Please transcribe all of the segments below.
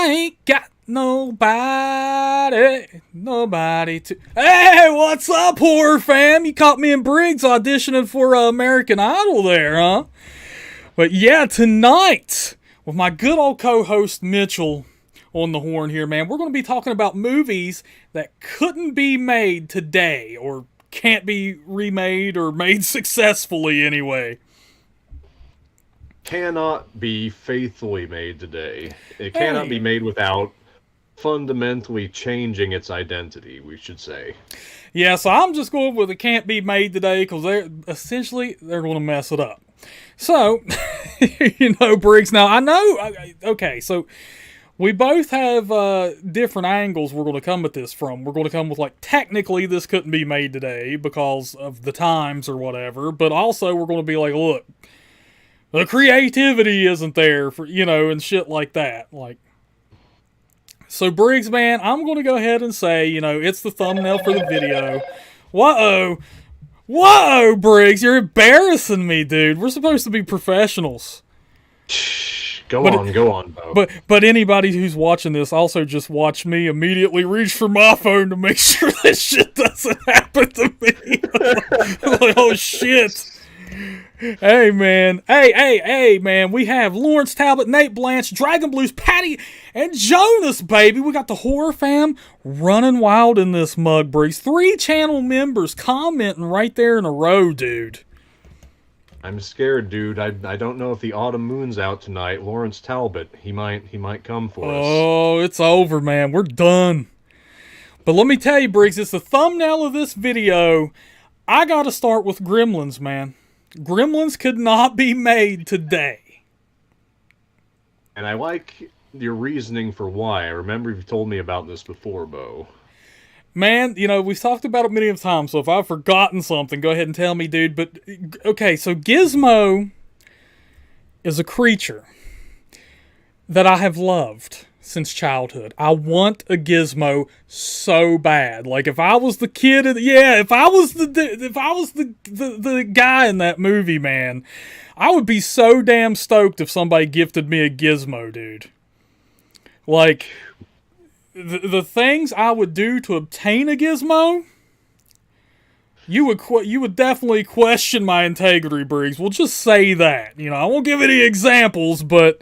I ain't got nobody to... Hey, what's up, horror fam? You caught me and Briggs auditioning for American Idol there, huh? But yeah, tonight, with my good old co-host Mitchell on the horn here, man, we're going to be talking about movies that couldn't be made today, or can't be remade or made successfully anyway. Cannot be faithfully made today. It cannot be made without fundamentally changing its identity, we should say. Yeah, so I'm just going with it can't be made today because they're going to mess it up. So, Briggs, now I know, okay, so we both have different angles we're going to come at this from. We're going to come with, like, technically this couldn't be made today because of the times or whatever, but also we're going to be like, look, the creativity isn't there for, and shit like that. Like, so Briggs, man, I'm going to go ahead and say, it's the thumbnail for the video. Whoa, Briggs, you're embarrassing me, dude. We're supposed to be professionals. Go on, Bo. But anybody who's watching this also just watch me immediately reach for my phone to make sure that shit doesn't happen to me. Like, oh shit. Hey man, we have Lawrence Talbot, Nate Blanche, Dragon Blues, Patty, and Jonas, baby. We got the horror fam running wild in this mug, Briggs. 3 channel members commenting right there in a row, dude. I'm scared, dude. I don't know if the autumn moon's out tonight. Lawrence Talbot, he might come for us. Oh, it's over, man. We're done. But let me tell you, Briggs, it's the thumbnail of this video. I gotta start with Gremlins, man. Gremlins could not be made today. And I like your reasoning for why. I remember you've told me about this before, Bo. Man, we've talked about it many times, so if I've forgotten something, go ahead and tell me, dude. But, okay, so Gizmo is a creature that I have loved since childhood. I want a Gizmo so bad. Like, if I was the kid, if I was the guy in that movie, man, I would be so damn stoked if somebody gifted me a Gizmo, dude. Like, the things I would do to obtain a Gizmo, you would definitely question my integrity, Briggs. We'll just say that. I won't give any examples, but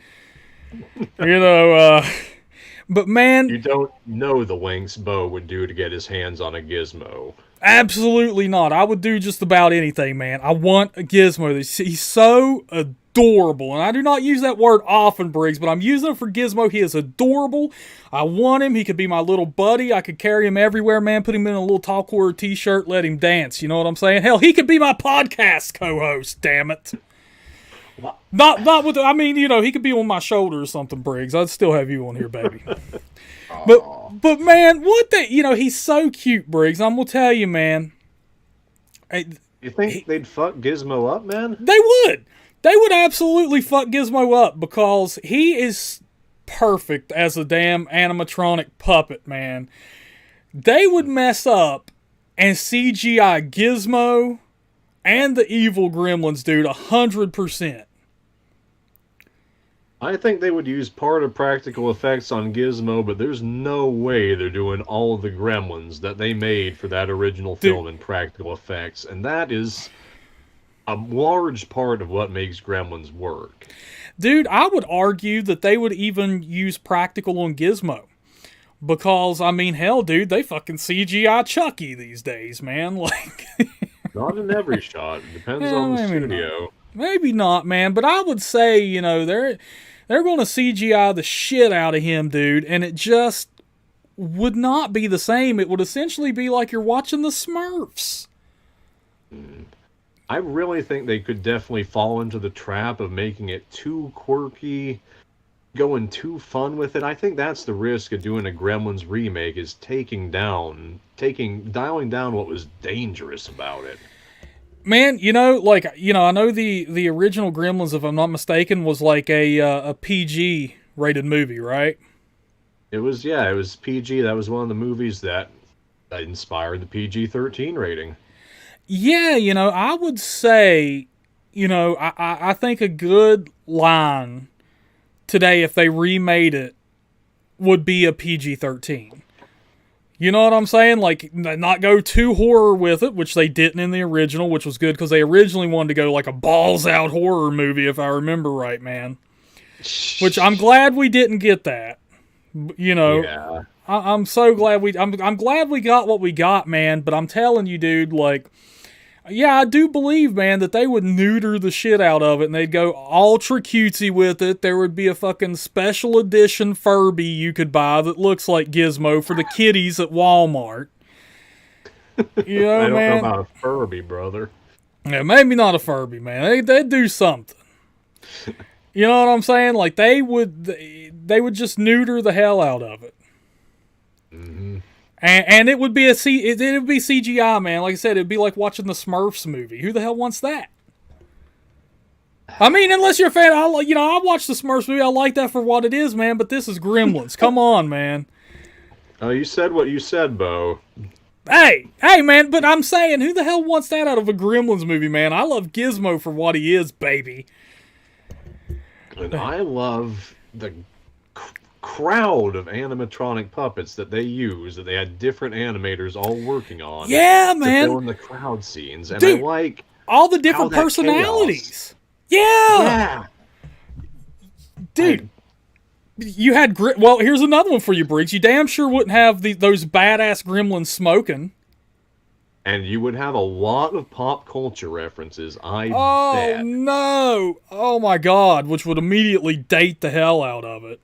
but man, you don't know the lengths Bo would do to get his hands on a Gizmo. Absolutely not. I would do just about anything, man. I want a Gizmo. He's so adorable. And I do not use that word often, Briggs, but I'm using it for Gizmo. He is adorable. I want him. He could be my little buddy. I could carry him everywhere, man. Put him in a little TalkHorror t-shirt. Let him dance. You know what I'm saying? Hell, he could be my podcast co-host, damn it. Not with, he could be on my shoulder or something, Briggs. I'd still have you on here, baby. But man, he's so cute, Briggs. I'm gonna tell you, man. You think they'd fuck Gizmo up, man? They would. They would absolutely fuck Gizmo up because he is perfect as a damn animatronic puppet, man. They would mess up and CGI Gizmo and the evil Gremlins, dude, 100%. I think they would use part of practical effects on Gizmo, but there's no way they're doing all of the Gremlins that they made for that original film in practical effects. And that is a large part of what makes Gremlins work. Dude, I would argue that they would even use practical on Gizmo. Because, hell, dude, they fucking CGI Chucky these days, man. Like, not in every shot. It depends on the studio. Maybe not, man. But I would say, they're going to CGI the shit out of him, dude. And it just would not be the same. It would essentially be like you're watching the Smurfs. I really think they could definitely fall into the trap of making it too quirky, going too fun with it. I think that's the risk of doing a Gremlins remake, is dialing down what was dangerous about it. Man, I know the original Gremlins, if I'm not mistaken, was like a PG rated movie, right? It was PG. That was one of the movies that inspired the PG-13 rating. Yeah, I would say, I think a good line today, if they remade it, would be a PG-13. You know what I'm saying? Like, not go too horror with it, which they didn't in the original, which was good because they originally wanted to go like a balls-out horror movie, if I remember right, man. Which I'm glad we didn't get that. You know, Yeah. I'm so glad I'm glad we got what we got, man. But I'm telling you, dude, like, yeah, I do believe, man, that they would neuter the shit out of it and they'd go ultra cutesy with it. There would be a fucking special edition Furby you could buy that looks like Gizmo for the kiddies at Walmart. You know, I don't know man. about a Furby, brother. Yeah, maybe not a Furby, man. They'd do something. You know what I'm saying? Like, they would just neuter the hell out of it. Mm-hmm. And it would be it would be CGI, man. Like I said, it'd be like watching the Smurfs movie. Who the hell wants that? I mean, unless you're a fan, I watched the Smurfs movie. I like that for what it is, man. But this is Gremlins. Come on, man. Oh, you said what you said, Bo. Hey, man. But I'm saying, who the hell wants that out of a Gremlins movie, man? I love Gizmo for what he is, baby. And I love the crowd of animatronic puppets that they use, that they had different animators all working on. Yeah, man. To fill in the crowd scenes. And dude, I like all the different personalities. Yeah. Dude. You had... Well, here's another one for you, Briggs. You damn sure wouldn't have those badass gremlins smoking. And you would have a lot of pop culture references, I bet. Oh, no. Oh, my God. Which would immediately date the hell out of it.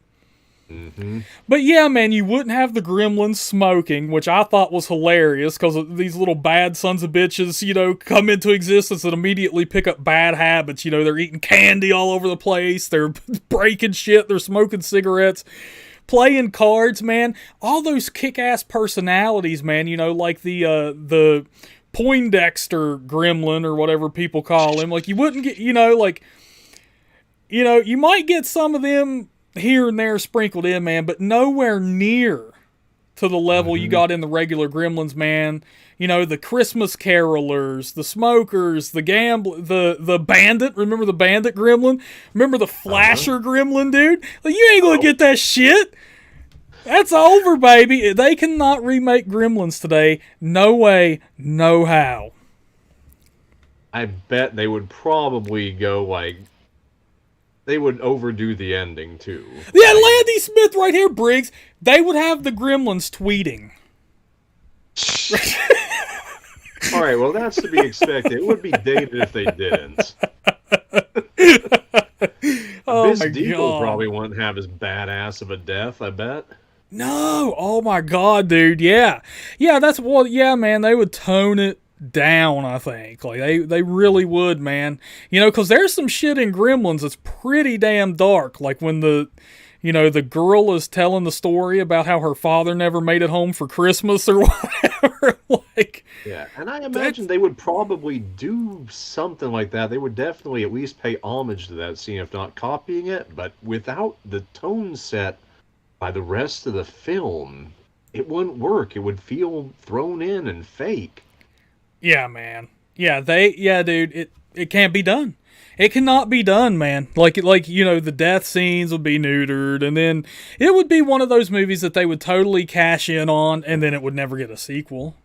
Mm-hmm. But yeah, man, you wouldn't have the gremlins smoking, which I thought was hilarious because these little bad sons of bitches, you know, come into existence and immediately pick up bad habits. You know, they're eating candy all over the place. They're breaking shit. They're smoking cigarettes. Playing cards, man. All those kick-ass personalities, man. You know, like the Poindexter gremlin or whatever people call him. Like, you wouldn't get, you know, like, you know, you might get some of them here and there sprinkled in, man, but nowhere near to the level you got in the regular Gremlins, man. You know, the Christmas carolers, the smokers, the the bandit. Remember the bandit gremlin? Remember the flasher gremlin, dude? Like, you ain't gonna get that shit. That's over, baby. They cannot remake Gremlins today. No way, no how. I bet they would probably go like... They would overdo the ending, too. Yeah, Landy Smith right here, Briggs. They would have the Gremlins tweeting. All right, well, that's to be expected. It would be dated if they didn't. Oh This my Deagle God. probably wouldn't have as badass of a death, I bet. No. Oh my God, dude. Yeah. Yeah, yeah, man, they would tone it down, I think. Like, they really would, man. You know, because there's some shit in Gremlins that's pretty damn dark. Like when the girl is telling the story about how her father never made it home for Christmas or whatever. Like, yeah, and I imagine they would probably do something like that. They would definitely at least pay homage to that scene, if not copying it, but without the tone set by the rest of the film, it wouldn't work. It would feel thrown in and fake. yeah, man. Yeah, dude, it can't be done. It cannot be done, man. Like, you know, the death scenes would be neutered, and then it would be one of those movies that they would totally cash in on, and then it would never get a sequel.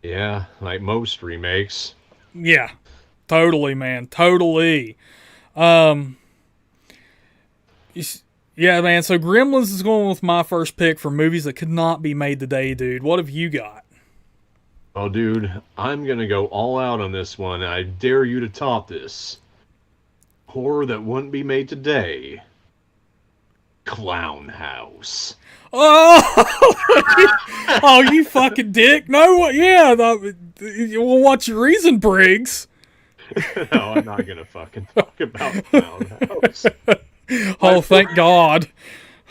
Yeah, like most remakes. Yeah, totally, man. Totally. Yeah, man. So Gremlins is going with my first pick for movies that could not be made today, dude. What have you got? Oh, dude, I'm gonna go all out on this one. I dare you to top this. Horror that wouldn't be made today. Clown House. Oh, oh, you fucking dick! No, yeah. Well, what's your reason, Briggs? No, I'm not gonna fucking talk about Clown House. Oh, thank God.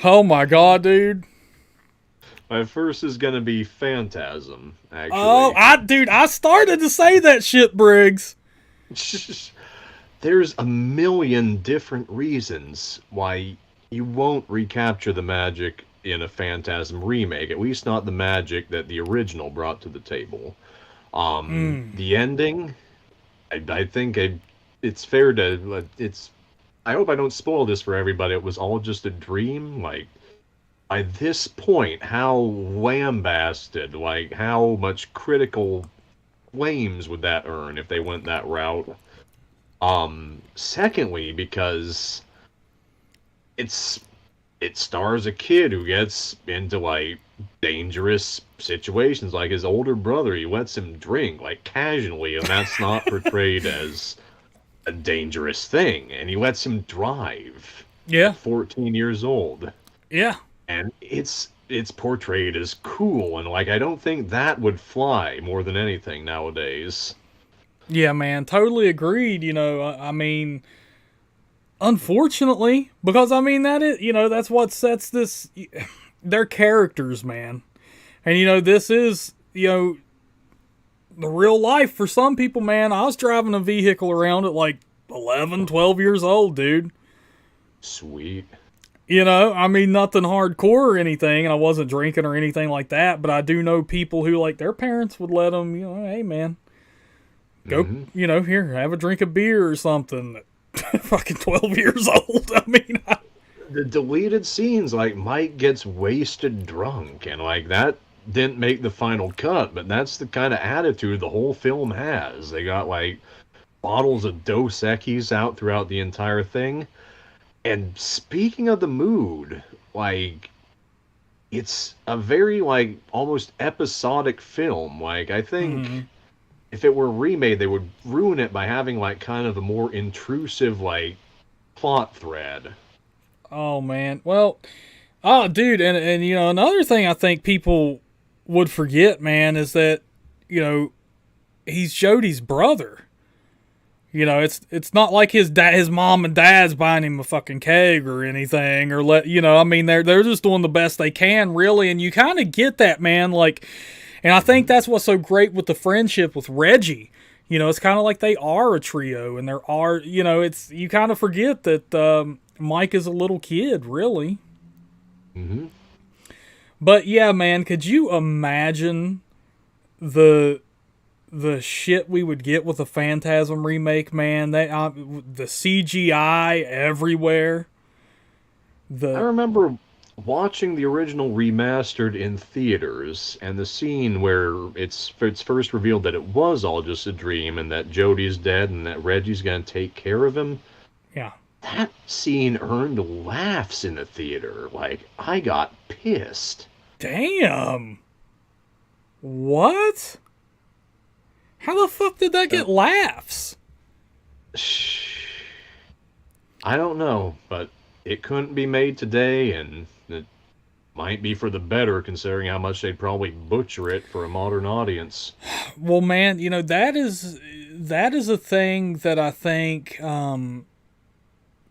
Oh my God, dude. My first is gonna be Phantasm, actually. Oh, I started to say that shit, Briggs. There's a million different reasons why you won't recapture the magic in a Phantasm remake, at least not the magic that the original brought to the table. The ending, I think it's fair to... I hope I don't spoil this for everybody. It was all just a dream. Like, by this point, how lambasted, like, how much critical flames would that earn if they went that route? Secondly, because it's it stars a kid who gets into like dangerous situations. Like his older brother, he lets him drink like casually, and that's not portrayed as a dangerous thing. And he lets him drive Yeah. at 14 years old, Yeah. and it's portrayed as cool. And like I don't think that would fly more than anything nowadays. Yeah, man. Totally agreed. I mean, unfortunately, because I mean, that is, that's what sets this, their characters, man. And, this is, the real life for some people, man. I was driving a vehicle around at like 11, 12 years old, dude. Sweet. I mean, nothing hardcore or anything, and I wasn't drinking or anything like that, but I do know people who, like, their parents would let them, hey, man, go, here, have a drink of beer or something. Fucking 12 years old. I mean, The deleted scenes, like Mike gets wasted drunk, and like that didn't make the final cut, but that's the kind of attitude the whole film has. They got like bottles of Dos Equis out throughout the entire thing. And speaking of the mood, like it's a very like almost episodic film. Like I think if it were remade, they would ruin it by having like kind of a more intrusive like plot thread. oh, man. Well, oh, dude, and another thing I think people would forget, man, is that, he's Jody's brother. It's not like his mom and dad's buying him a fucking keg or anything, or I mean, they're just doing the best they can, really, and you kind of get that, man, like, and I think that's what's so great with the friendship with Reggie. It's kind of like they are a trio, and there are, it's, you kind of forget that Mike is a little kid, really. Mm-hmm. But yeah, man, could you imagine the shit we would get with a Phantasm remake, man? The CGI everywhere. I remember watching the original remastered in theaters, and the scene where it's first revealed that it was all just a dream, and that Jody's dead, and that Reggie's gonna take care of him. Yeah. That scene earned laughs in the theater. Like I got pissed. Damn. What? How the fuck did that get laughs? I don't know, but it couldn't be made today, and it might be for the better, considering how much they'd probably butcher it for a modern audience. Well, man, that is a thing that I think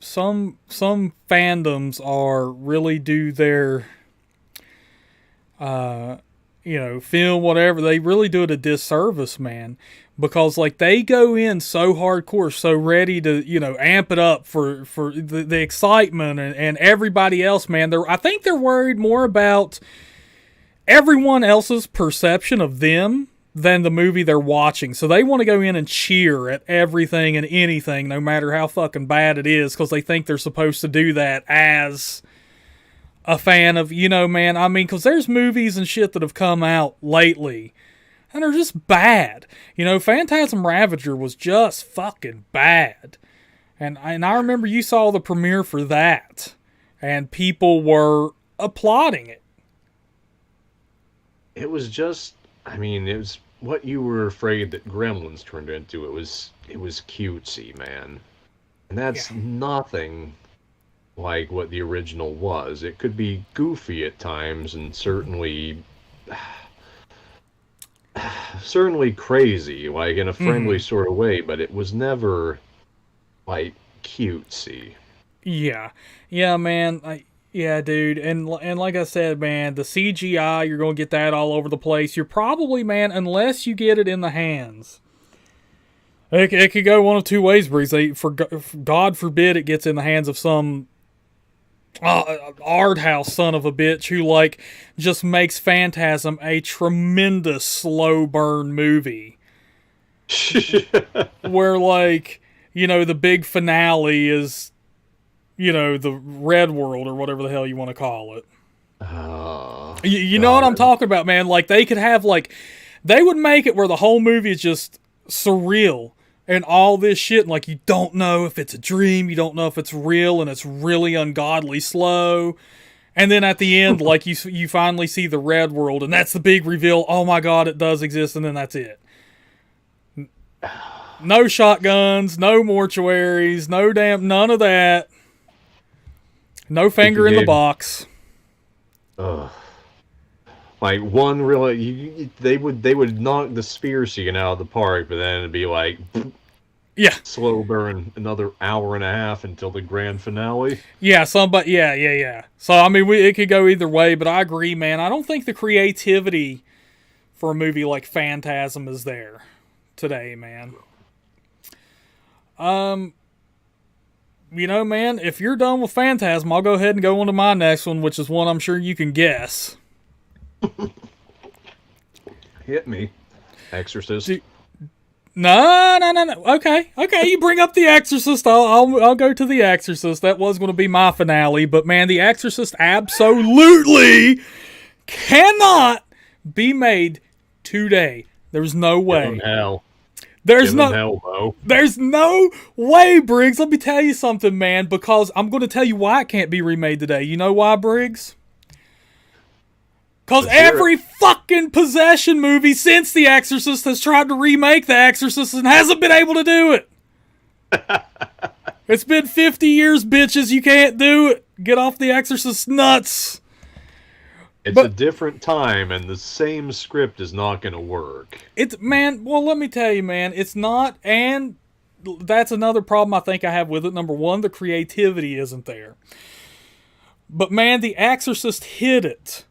some fandoms are really do their film, whatever, they really do it a disservice, man, because like they go in so hardcore, so ready to amp it up for the excitement and everybody else, man. I think they're worried more about everyone else's perception of them than the movie they're watching. So they want to go in and cheer at everything and anything, no matter how fucking bad it is, because they think they're supposed to do that as a fan of, man, I mean, because there's movies and shit that have come out lately and they're just bad. Phantasm Ravager was just fucking bad. And I remember you saw the premiere for that and people were applauding it. It was just, I mean, it was what you were afraid that Gremlins turned into. It was cutesy, man. And that's nothing like what the original was. It could be goofy at times and certainly crazy, like in a friendly sort of way, but it was never like cutesy. Yeah. Yeah, man. Yeah, dude. And like I said, man, the CGI, you're going to get that all over the place. You're probably, man, unless you get it in the hands. It could go one of two ways, Breeze. For God forbid it gets in the hands of some art house son of a bitch who, like, just makes Phantasm a tremendous slow burn movie. Where, like, the big finale is the red world or whatever the hell you want to call it. You know God. what I'm talking about, man? Like, they could have, like, they would make it where the whole movie is just surreal and all this shit. And, like, you don't know if it's a dream, you don't know if it's real, and it's really ungodly slow. And then at the end, like, you finally see the red world, and that's the big reveal. Oh my God, it does exist, and then that's it. No shotguns, no mortuaries, none of that. No finger in the box. Like, one really, they would knock the spear seeking out of the park, but then it'd be like, yeah, slow burn another hour and a half until the grand finale. Yeah, So I mean, it could go either way, but I agree, man. I don't think the creativity for a movie like Phantasm is there today, man. Man, if you're done with Phantasm, I'll go ahead and go on to my next one, which is one I'm sure you can guess. Hit me, Exorcist. No. Okay. You bring up The Exorcist. I'll go to The Exorcist. That was going to be my finale, but man, The Exorcist absolutely cannot be made today. There's no way. Give 'em hell. There's Give 'em hell, Mo. There's no way, Briggs. Let me tell you something, man, because I'm going to tell you why it can't be remade today. You know why, Briggs? Because every fucking possession movie since The Exorcist has tried to remake The Exorcist and hasn't been able to do it. It's been 50 years, bitches. You can't do it. Get off The Exorcist nuts. It's a different time, and the same script is not going to work. Well, let me tell you, man, it's not, and that's another problem I think I have with it. Number one, the creativity isn't there. But man, The Exorcist hit it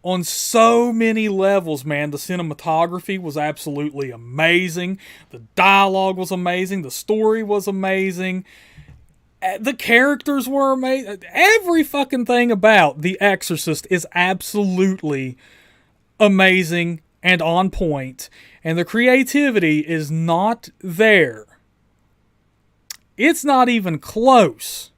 on so many levels, man. The cinematography was absolutely amazing. The dialogue was amazing. The story was amazing. The characters were amazing. Every fucking thing about The Exorcist is absolutely amazing and on point. And the creativity is not there. It's not even close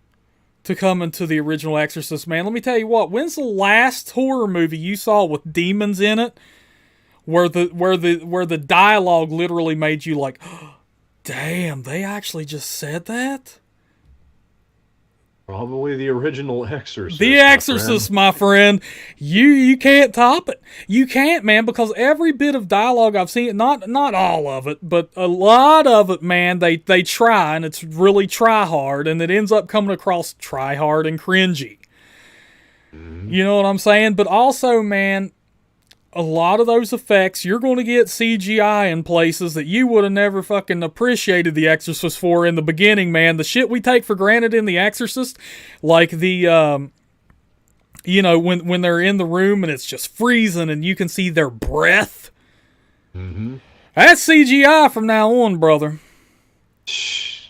to coming to the original Exorcist, man. Let me tell you what. When's the last horror movie you saw with demons in it, where the dialogue literally made you like, oh, damn, they actually just said that? Probably the original Exorcist. The Exorcist, my friend. You can't top it. You can't, man, because every bit of dialogue I've seen, not all of it, but a lot of it, man, they try, and it's really try hard, and it ends up coming across try hard and cringy. Mm-hmm. You know what I'm saying? But also, man, a lot of those effects, you're going to get CGI in places that you would have never fucking appreciated The Exorcist for in the beginning, man. The shit we take for granted in The Exorcist, like the, when they're in the room and it's just freezing and you can see their breath. Mm-hmm. That's CGI from now on, brother.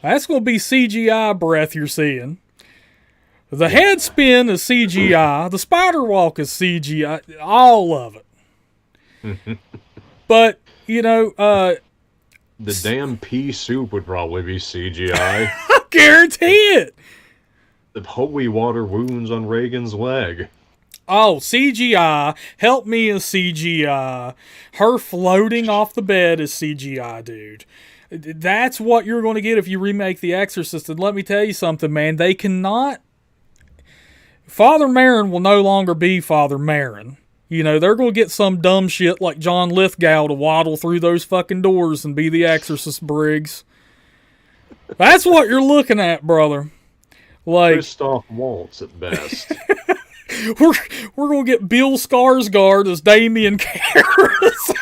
That's going to be CGI breath you're seeing. The head spin is CGI. The spider walk is CGI. All of it. But, the damn pea soup would probably be CGI. I guarantee it. The holy water wounds on Reagan's leg. Oh, CGI. Help me is CGI. Her floating off the bed is CGI, dude. That's what you're going to get if you remake The Exorcist. And let me tell you something, man. They cannot... Father Merrin will no longer be Father Merrin. They're going to get some dumb shit like John Lithgow to waddle through those fucking doors and be the Exorcist, Briggs. That's what you're looking at, brother. Like Christoph Waltz at best. we're going to get Bill Skarsgård as Damien Karras.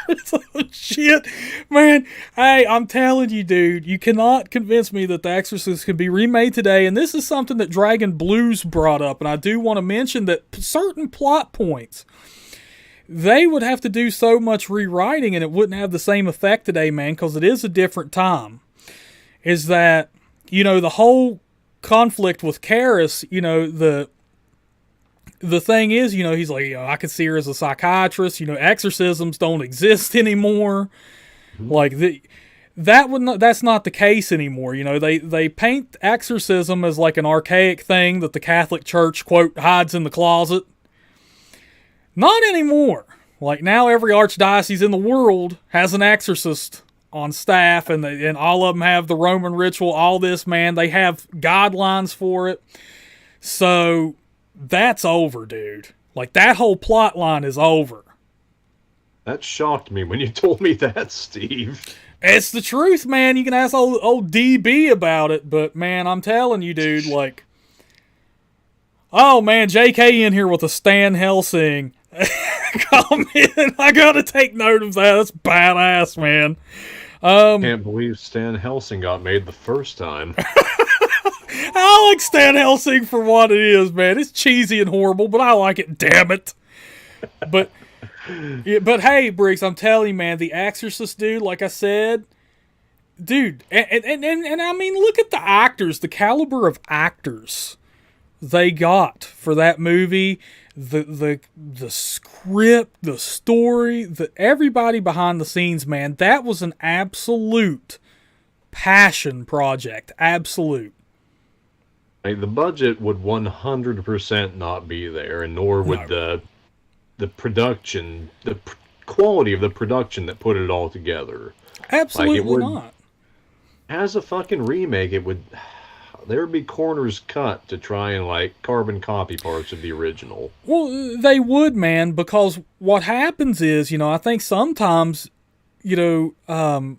Shit. Man, hey, I'm telling you, dude, you cannot convince me that The Exorcist can be remade today. And this is something that Dragon Blues brought up. And I do want to mention that certain plot points, they would have to do so much rewriting and it wouldn't have the same effect today, man, because it is a different time. Is that, the whole conflict with Karras, the thing is, he's like, I could see her as a psychiatrist, exorcisms don't exist anymore. Mm-hmm. Like, that's not the case anymore. You know, they paint exorcism as like an archaic thing that the Catholic Church, quote, hides in the closet. Not anymore. Like, now every archdiocese in the world has an exorcist on staff, and all of them have the Roman ritual, all this, man. They have guidelines for it. So that's over, dude. Like, that whole plot line is over. That shocked me when you told me that, Steve. It's the truth, man. You can ask old DB about it, but man, I'm telling you, dude, like, oh man, JK in here with a Stan Helsing comment. I gotta take note of that. That's badass, man. Can't believe Stan Helsing got made the first time. I like Stan Helsing for what it is, man. It's cheesy and horrible, but I like it, damn it. But hey, Briggs, I'm telling you, man, The Exorcist, dude, like I said, dude, and I mean, look at the actors, the caliber of actors they got for that movie, the script, the story, everybody behind the scenes, man. That was an absolute passion project, absolute. Like, the budget would 100% not be there, and nor would the production, quality of the production that put it all together. Absolutely not. As a fucking remake, there would be corners cut to try and, like, carbon copy parts of the original. Well, they would, man, because what happens is, you know, I think sometimes, you know,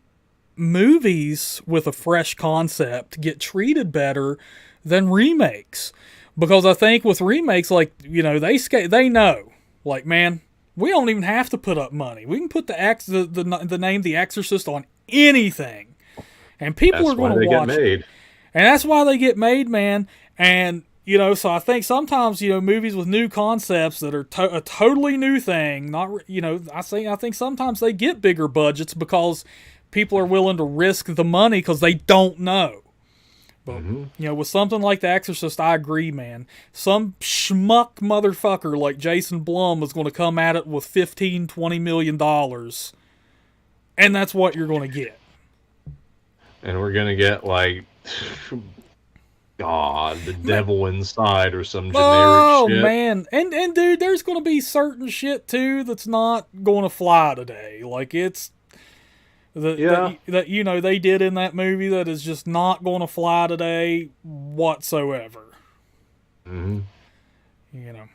movies with a fresh concept get treated better than remakes. Because I think with remakes, like, you know, they know. Like, man, we don't even have to put up money. We can put the name The Exorcist on anything, and people are going to watch it. And that's why they get made, man. And, you know, so I think sometimes, you know, movies with new concepts that are a totally new thing, not, you know, I think sometimes they get bigger budgets because people are willing to risk the money because they don't know. But, you know, with something like The Exorcist, I agree, man. Some schmuck motherfucker like Jason Blum is going to come at it with $15-20 million. And that's what you're going to get. And we're going to get, like, God, the devil inside or some generic shit. Oh, man. And dude, there's going to be certain shit, too, that's not going to fly today. Like, it's... that you know they did in that movie that is just not going to fly today whatsoever. You know,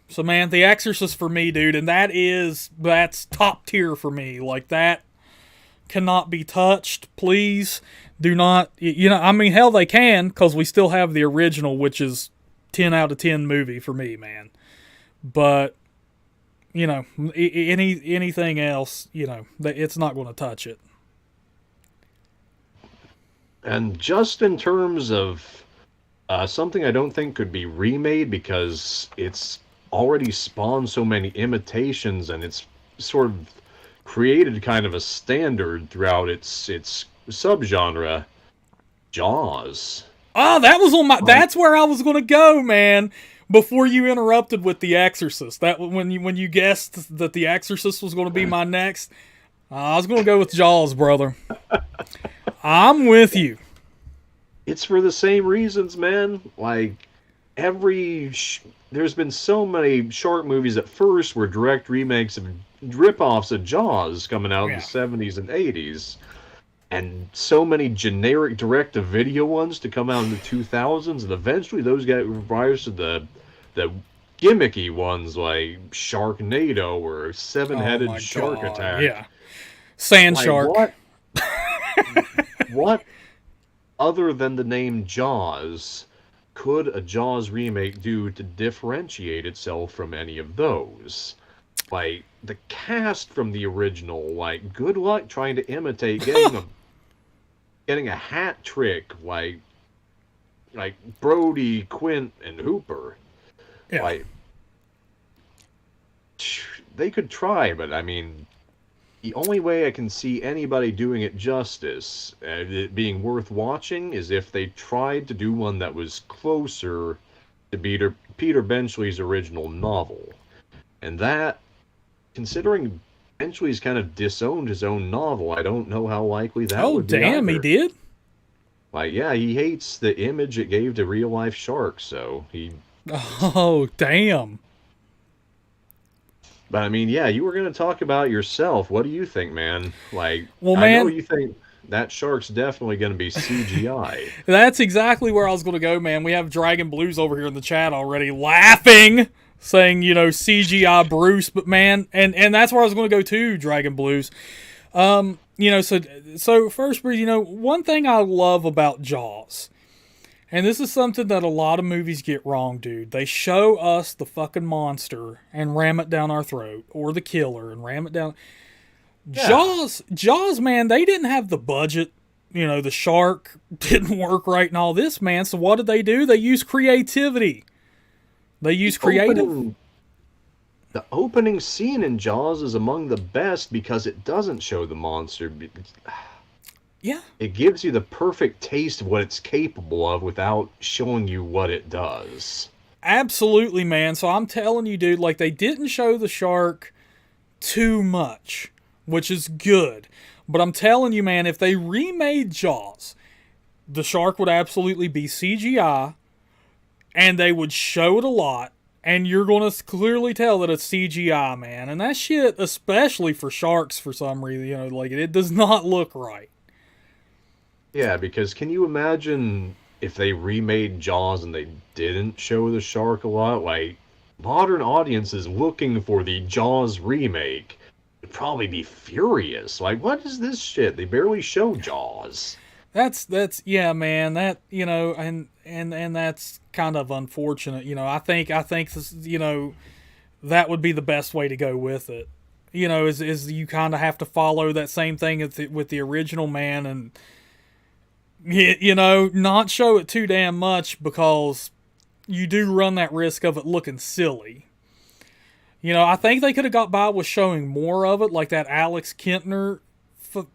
so man, The Exorcist for me, dude, and that's top tier for me. Like, that cannot be touched. Please do not. You know, I mean, hell, they can, because we still have the original, which is 10 out of 10 movie for me, man. But you know, anything else, you know, it's not going to touch it. And just in terms of something I don't think could be remade because it's already spawned so many imitations and it's sort of created kind of a standard throughout its subgenre, Jaws. Oh, that was on my... That's where I was going to go, man. Before you interrupted with The Exorcist, that when you guessed that The Exorcist was going to be my next, I was going to go with Jaws, brother. I'm with you. It's for the same reasons, man. Like, there's been so many shark movies at first were direct remakes of rip-offs of Jaws coming out in the 70s and 80s. And so many generic direct-to-video ones to come out in the 2000s, and eventually those got revised to the gimmicky ones like Sharknado or Seven-Headed Shark Attack. Yeah. Sand Shark. What other than the name Jaws could a Jaws remake do to differentiate itself from any of those? Like, the cast from the original, like, good luck trying to imitate getting a hat trick like Brody, Quint, and Hooper. Yeah. Like, they could try, but I mean, the only way I can see anybody doing it justice, it being worth watching, is if they tried to do one that was closer to Peter Benchley's original novel. And that, considering eventually he's kind of disowned his own novel. I don't know how likely that Oh, would be damn, he either. did? Like, yeah, he hates the image it gave to real life sharks, so he. Oh, damn. But I mean, yeah, you were going to talk about yourself. What do you think, man? Like, Well, I know man, you think that shark's definitely going to be CGI. that's exactly where I was going to go, man. We have Dragon Blues over here in the chat already laughing, saying, CGI Bruce. But, man, and that's where I was going to go to, Dragon Blues. So first, Bruce, one thing I love about Jaws, and this is something that a lot of movies get wrong, dude. They show us the fucking monster and ram it down our throat, or the killer and ram it down. Yeah. Jaws, man, they didn't have the budget. The shark didn't work right and all this, man. So what did they do? They used creativity. They The used creative. opening, the opening scene in Jaws is among the best because it doesn't show the monster. Yeah, It gives you the perfect taste of what it's capable of without showing you what it does. absolutely, man. So I'm telling you, dude, like they didn't show the shark too much, which is good. But I'm telling you, man, if they remade Jaws, the shark would absolutely be CGI, and they would show it a lot, and you're going to clearly tell that it's CGI, man. And that shit, especially for sharks for some reason, like it does not look right. Yeah, because can you imagine if they remade Jaws and they didn't show the shark a lot? Like, modern audiences looking for the Jaws remake would probably be furious. Like, what is this shit? They barely show Jaws. That's yeah, man. That and that's kind of unfortunate. I think this, that would be the best way to go with it. Is you kind of have to follow that same thing with the original, man, and not show it too damn much because you do run that risk of it looking silly. I think they could have got by with showing more of it, like that Alex Kintner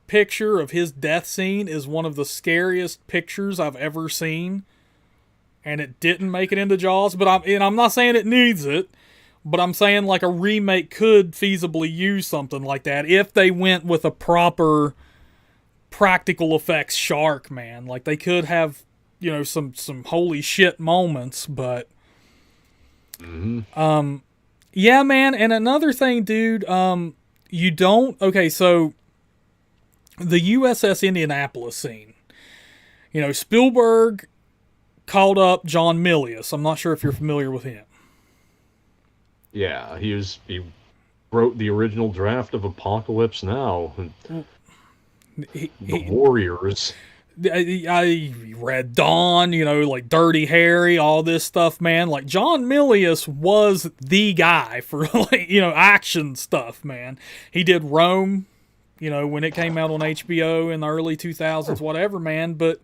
picture of his death scene is one of the scariest pictures I've ever seen, and it didn't make it into Jaws. But I'm not saying it needs it, but I'm saying like a remake could feasibly use something like that if they went with a proper practical effects shark, man. Like they could have, some holy shit moments, but Hmm. yeah, man. And another thing, dude, you don't. Okay, so the USS Indianapolis scene. Spielberg called up John Milius. I'm not sure if you're familiar with him. Yeah, he wrote the original draft of Apocalypse Now. He, The he, Warriors. I read Dawn, like Dirty Harry, all this stuff, man. Like John Milius was the guy for like, action stuff, man. He did Rome, when it came out on HBO in the early 2000s, whatever, man. But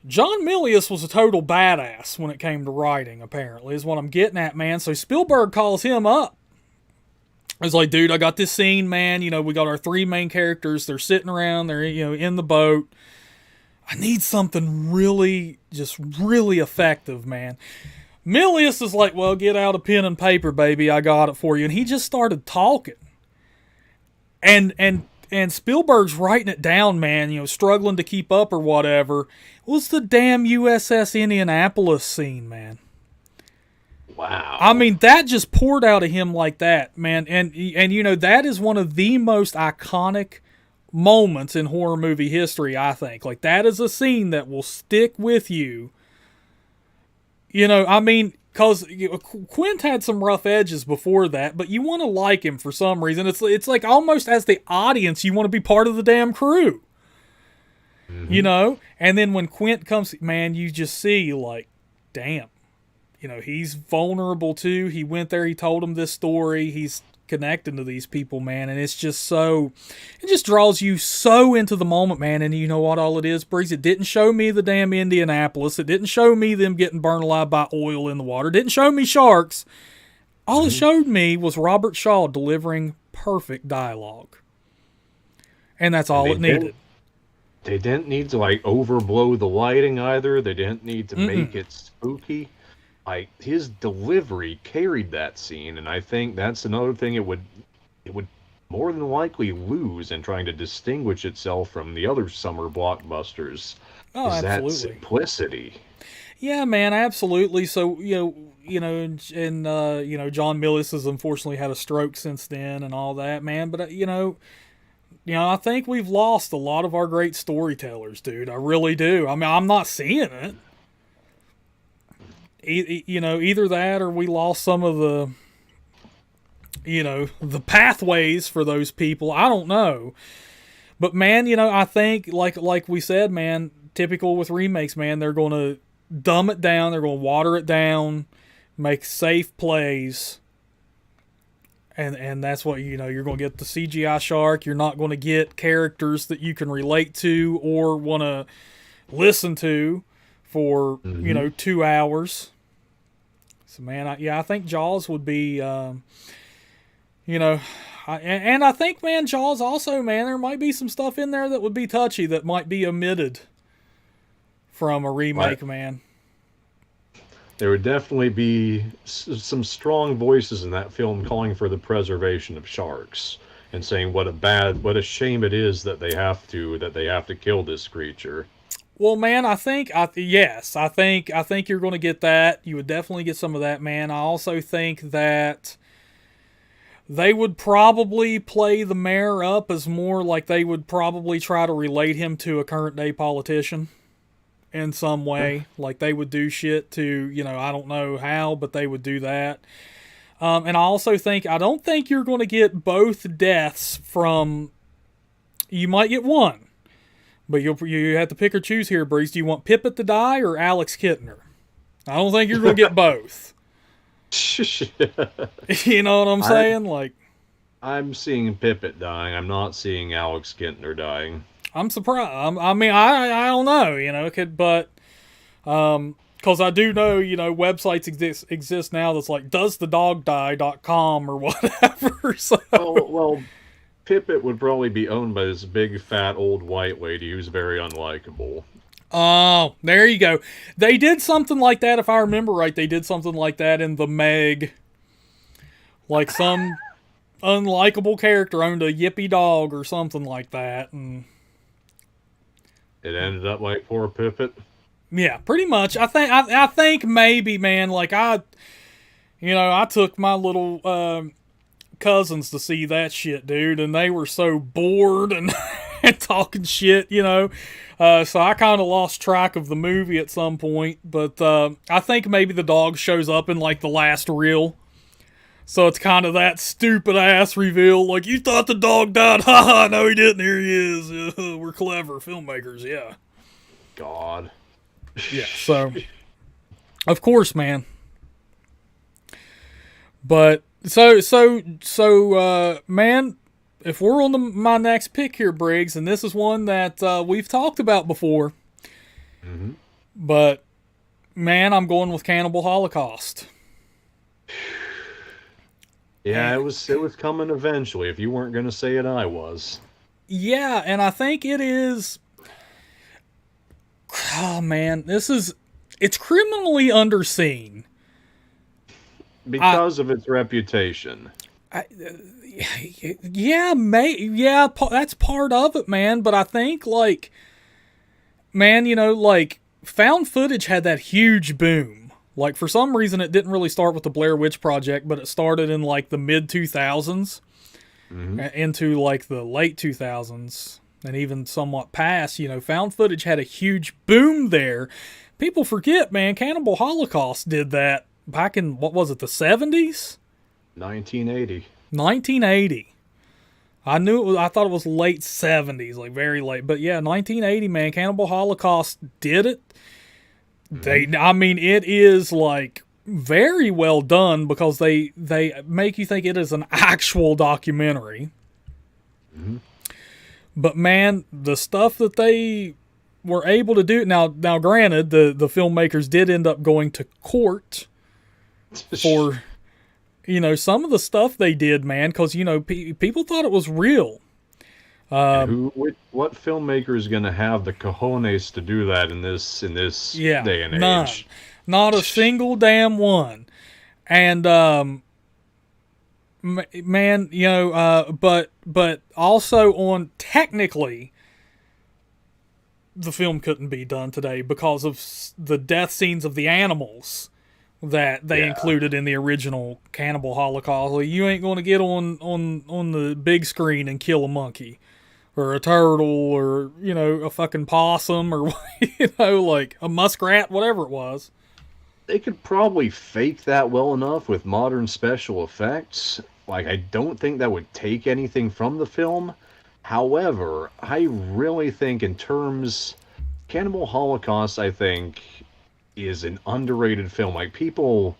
John Milius was a total badass when it came to writing, apparently, is what I'm getting at, man. So Spielberg calls him up. It's like, dude, I got this scene, man. We got our three main characters. They're sitting around. They're, in the boat. I need something really, just really effective, man. Milius is like, well, get out a pen and paper, baby. I got it for you. And he just started talking. And Spielberg's writing it down, man, struggling to keep up or whatever. It was the damn USS Indianapolis scene, man. I Wow. mean, that just poured out of him like that, man. And that is one of the most iconic moments in horror movie history, I think. Like, that is a scene that will stick with you. I mean, because Quint had some rough edges before that, but you want to like him for some reason. It's like almost as the audience, you want to be part of the damn crew. Hmm. And then when Quint comes, man, you just see, like, damn. He's vulnerable too. He went there, he told him this story. He's connecting to these people, man. And it's just so, it just draws you so into the moment, man. And you know what all it is, Breeze? It didn't show me the damn Indianapolis. It didn't show me them getting burned alive by oil in the water. It didn't show me sharks. All it Hmm. showed me was Robert Shaw delivering perfect dialogue. And that's And all it needed. they didn't need to like overblow the lighting either. They didn't need to make Mm-mm. it spooky. Like his delivery carried that scene, and I think that's another thing it would more than likely lose in trying to distinguish itself from the other summer blockbusters Oh, is that absolutely. simplicity. Yeah, man, absolutely. So and John Millis has unfortunately had a stroke since then and all that, man. But I think we've lost a lot of our great storytellers, dude. I really do. I mean, I'm not seeing it. Either that or we lost some of the pathways for those people. I don't know. But man, I think like we said, man, typical with remakes, man, they're going to dumb it down, they're going to water it down, make safe plays. And that's what you're going to get the CGI shark. You're not going to get characters that you can relate to or want to listen to for, 2 hours. So man, I think Jaws would be and I think, man, Jaws also, man, there might be some stuff in there that would be touchy that might be omitted from a remake, Right. man. There would definitely be some strong voices in that film calling for the preservation of sharks and saying what a shame it is that they have to kill this creature. Well, man, yes, I think you're going to get that. You would definitely get some of that, man. I also think that they would probably play the mayor up as more like they would probably try to relate him to a current day politician in some way. Like they would do shit to, I don't know how, but they would do that. And I don't think you're going to get both deaths from, you might get one, but you have to pick or choose here, Breeze. Do you want Pippet to die or Alex Kittner? I don't think you're going to get both. You know what I'm I, saying? Like, I'm seeing Pippet dying. I'm not seeing Alex Gintner dying. I'm surprised. I don't know. It could, but because I do know, websites exist now that's like doesthedogdie.com or whatever. So Well, Pippet would probably be owned by this big fat old white lady who's very unlikable. oh, there you go. They did something like that, if I remember right. They did something like that in The Meg. Like some unlikable character owned a yippy dog or something like that, and It ended up like poor Pippet. yeah, pretty much. I think maybe, man. Like I took my little cousins to see that shit, dude, and they were so bored and, and talking shit, So I kind of lost track of the movie at some point, but I think maybe the dog shows up in like the last reel. So it's kind of that stupid ass reveal, like, you thought the dog died, haha, no he didn't, here he is, we're clever filmmakers, yeah. God. Yeah, so, of course, man. But, man, if we're on my next pick here, Briggs, and this is one that we've talked about before, but, man, I'm going with Cannibal Holocaust. Yeah, it was coming eventually. If you weren't going to say it, I was. Yeah, and I think it is. Oh man, it's criminally underseen Because of its reputation. Yeah, that's part of it, man. But I think man, found footage had that huge boom. Like for some reason, it didn't really start with the Blair Witch Project, but it started in like the mid 2000s into like the late 2000s. And even somewhat past, found footage had a huge boom there. People forget, man, Cannibal Holocaust did that back in, what was it, the 70s? 1980. 1980. I thought it was late 70s, like very late. But yeah, 1980, man, Cannibal Holocaust did it. It is like very well done because they make you think it is an actual documentary. But man, the stuff that they were able to do now granted, the filmmakers did end up going to court for some of the stuff they did, man, because people thought it was real. What filmmaker is going to have the cojones to do that in this day and none. age? Not a single damn one. And man, but but also on technically, the film couldn't be done today because of the death scenes of the animals that they Yeah. included in the original Cannibal Holocaust. Like, you ain't going to get on the big screen and kill a monkey or a turtle or, you know, a fucking possum or, you know, like a muskrat, whatever it was. They could probably fake that well enough with modern special effects. Like, I don't think that would take anything from the film. However, I really think in terms Cannibal Holocaust, I think, is an underrated film. Like, people,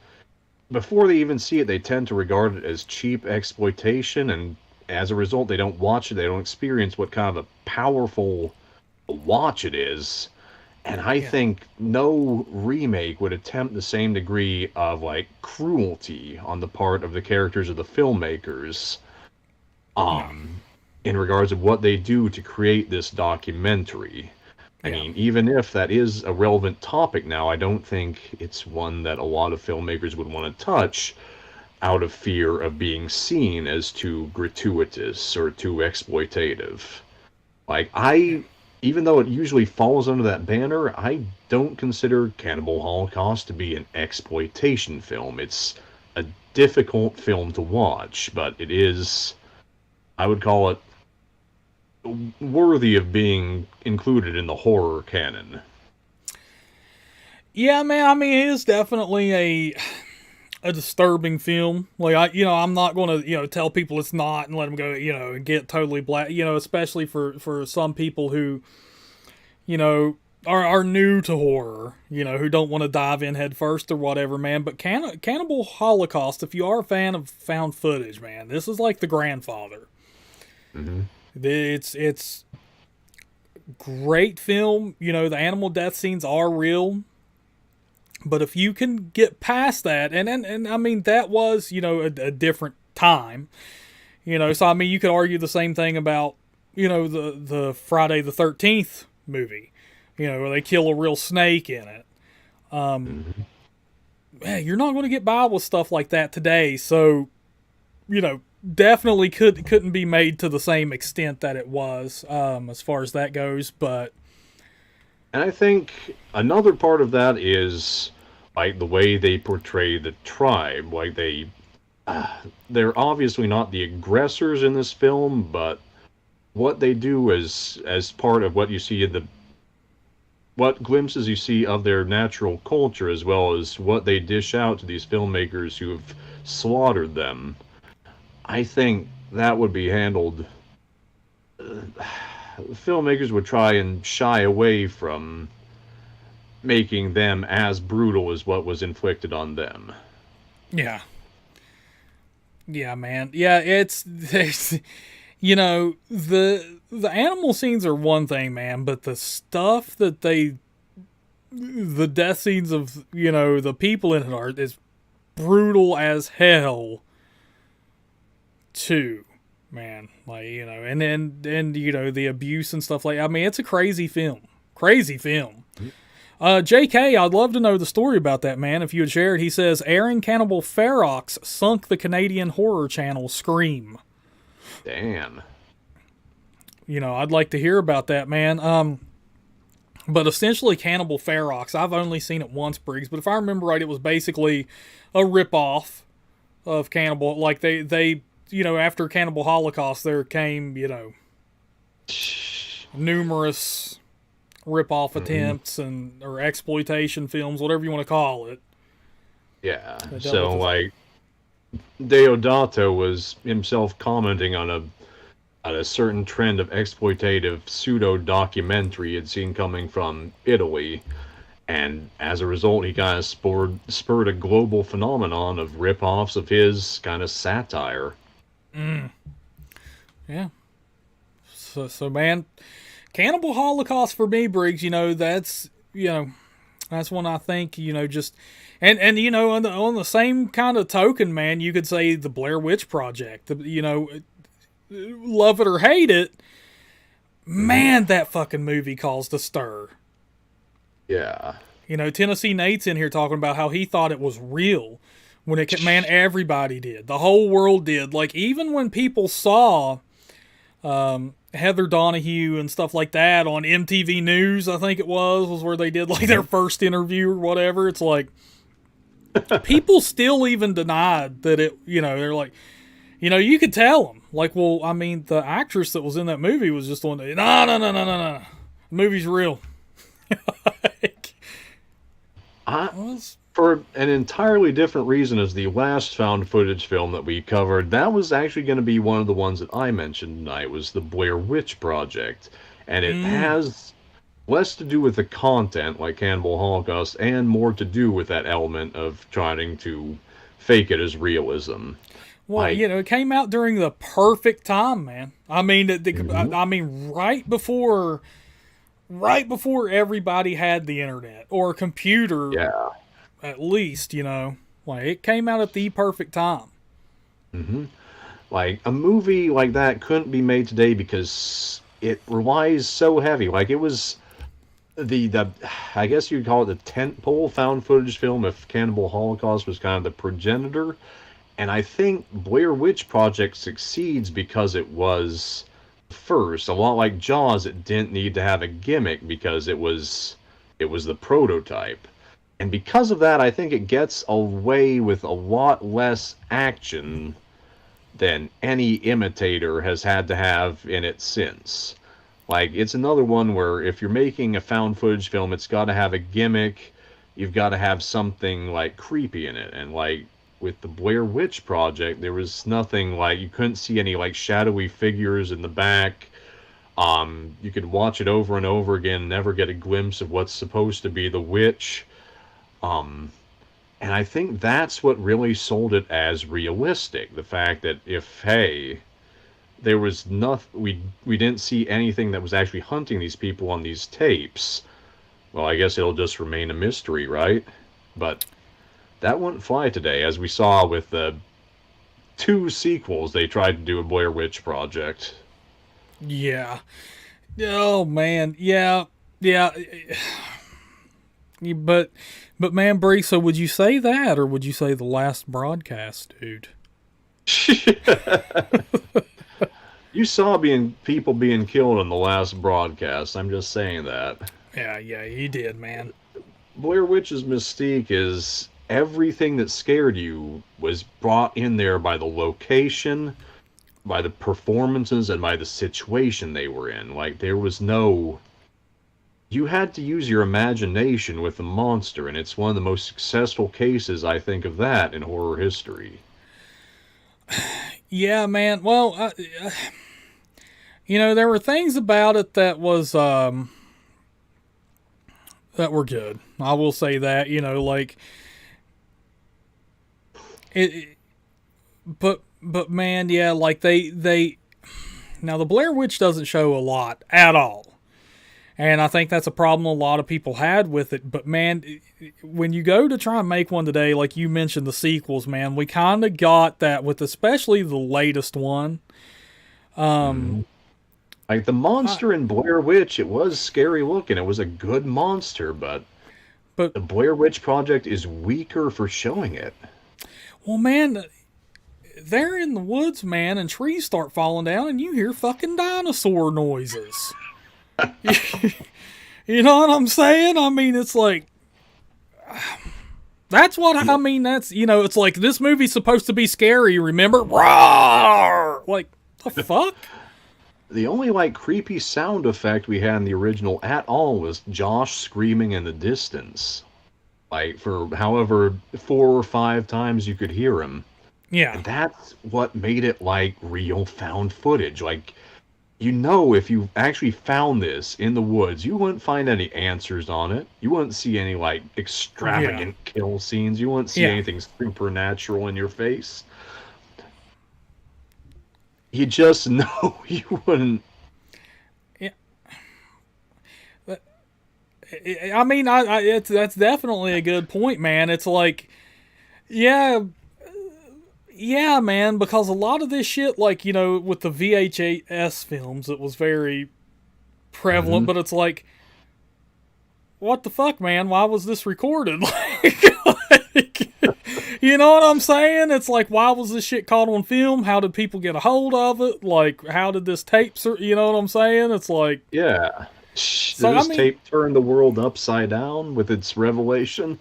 before they even see it, they tend to regard it as cheap exploitation, and as a result, they don't watch it, they don't experience what kind of a powerful watch it is. And I Yeah. think no remake would attempt the same degree of, like, cruelty on the part of the characters of the filmmakers, No. in regards of what they do to create this documentary. I Yeah. mean, even if that is a relevant topic now, I don't think it's one that a lot of filmmakers would want to touch out of fear of being seen as too gratuitous or too exploitative. Like, Yeah. even though it usually falls under that banner, I don't consider Cannibal Holocaust to be an exploitation film. It's a difficult film to watch, but it is, I would call it, worthy of being included in the horror canon. Yeah, man. I mean, it is definitely a disturbing film. Like, I'm not going to, tell people it's not and let them go, and get totally black, especially for some people who, you know, are new to horror, who don't want to dive in head first or whatever, man. But Cannibal Holocaust, if you are a fan of found footage, man, this is like the grandfather. Hmm. It's great film. The animal death scenes are real. But if you can get past that, and I mean, that was, a different time, so I mean, you could argue the same thing about, the Friday the 13th movie, where they kill a real snake in it. Hmm. Man, you're not going to get by with stuff like that today. So, definitely couldn't be made to the same extent that it was, as far as that goes. But And I think another part of that is like the way they portray the tribe. Like they're obviously not the aggressors in this film, but what they do as part of what you see in the what glimpses you see of their natural culture, as well as what they dish out to these filmmakers who have slaughtered them. I think that would be handled. Filmmakers would try and shy away from making them as brutal as what was inflicted on them. yeah, yeah, man, yeah, it's there's, the animal scenes are one thing, man, but the stuff that the death scenes of the people in it are is brutal as hell too, man. Like, and the abuse and stuff. Like, I mean, it's a crazy film. JK, I'd love to know the story about that, man, if you would share it. He says Aaron Cannibal Ferox sunk the Canadian horror channel Scream. Damn. I'd like to hear about that, man. But essentially, Cannibal Ferox, I've only seen it once, Briggs, but if I remember right, it was basically a ripoff of Cannibal. Like, they after Cannibal Holocaust, there came, numerous rip-off Mhm. attempts or exploitation films, whatever you want to call it. Yeah. That dealt with So, this. like, Deodato was himself commenting on a certain trend of exploitative pseudo documentary he'd seen coming from Italy, and as a result, he kind of spurred a global phenomenon of rip-offs of his kind of satire. Yeah. So man, Cannibal Holocaust for me, Briggs. That's one I think just and on the same kind of token, man, you could say the Blair Witch Project. Love it or hate it, Hmm. man, that fucking movie caused a stir. Yeah. Tennessee Nate's in here talking about how he thought it was real when man, everybody did. The whole world did. Like, even when people saw Heather Donahue and stuff like that on MTV News, I think it was where they did like their first interview or whatever. It's like people still even denied that it, they're like, you could tell them. Like, well, I mean, the actress that was in that movie was just on the, no. The movie's real. Like, for an entirely different reason as the last found footage film that we covered, that was actually going to be one of the ones that I mentioned tonight, was the Blair Witch Project. And it has less to do with the content, like Cannibal Holocaust, and more to do with that element of trying to fake it as realism. Well, it came out during the perfect time, man. I mean, I mean, right before everybody had the internet or a computer. Yeah. At least, like it came out at the perfect time. Like a movie like that couldn't be made today because it relies so heavy. Like it was the I guess you'd call it the tentpole found footage film if Cannibal Holocaust was kind of the progenitor. And I think Blair Witch Project succeeds because it was first. A lot like Jaws, it didn't need to have a gimmick because it was the prototype. And because of that, I think it gets away with a lot less action than any imitator has had to have in it since. Like, it's another one where if you're making a found footage film, it's got to have a gimmick. You've got to have something, like, creepy in it. And, like, with the Blair Witch Project, there was nothing, like, you couldn't see any, like, shadowy figures in the back. You could watch it over and over again, never get a glimpse of what's supposed to be the witch. And I think that's what really sold it as realistic. The fact that there was nothing, we didn't see anything that was actually hunting these people on these tapes. Well, I guess it'll just remain a mystery, right? But that wouldn't fly today, as we saw with the 2 sequels they tried to do a Blair Witch Project. Yeah. Oh man, yeah. But man, Bree, so would you say that, or would you say the last broadcast, dude? You saw people being killed in the last broadcast. I'm just saying that. Yeah, you did, man. Blair Witch's mystique is everything that scared you was brought in there by the location, by the performances, and by the situation they were in. Like, there was no... You had to use your imagination with the monster, and it's one of the most successful cases, I think, of that in horror history. Yeah, man. Well, there were things about it that was that were good. I will say that. Like it. But man, yeah, like they. Now the Blair Witch doesn't show a lot at all. And I think that's a problem a lot of people had with it. But, man, when you go to try and make one today, like you mentioned the sequels, man, we kind of got that with especially the latest one. Like, the monster in Blair Witch, it was scary looking. It was a good monster, but the Blair Witch Project is weaker for showing it. Well, man, they're in the woods, man, and trees start falling down, and you hear fucking dinosaur noises. You know what I'm saying? I mean, it's like, that's what I mean. That's, it's like this movie's supposed to be scary, remember? Roar! Like, the fuck? The only, like, creepy sound effect we had in the original at all was Josh screaming in the distance. Like, for however 4 or 5 times you could hear him. Yeah. And that's what made it, like, real found footage. Like, if you actually found this in the woods, you wouldn't find any answers on it. You wouldn't see any, like, extravagant kill scenes. You wouldn't see anything supernatural in your face. You just know you wouldn't. Yeah. I mean, that's definitely a good point, man. It's like, yeah, man, because a lot of this shit, like, with the VHS films, it was very prevalent, but it's like, what the fuck, man? Why was this recorded? You know what I'm saying? It's like, why was this shit caught on film? How did people get a hold of it? Like, how did this tape? You know what I'm saying? It's like, Yeah. so Did I this mean, tape turn the world upside down with its revelation?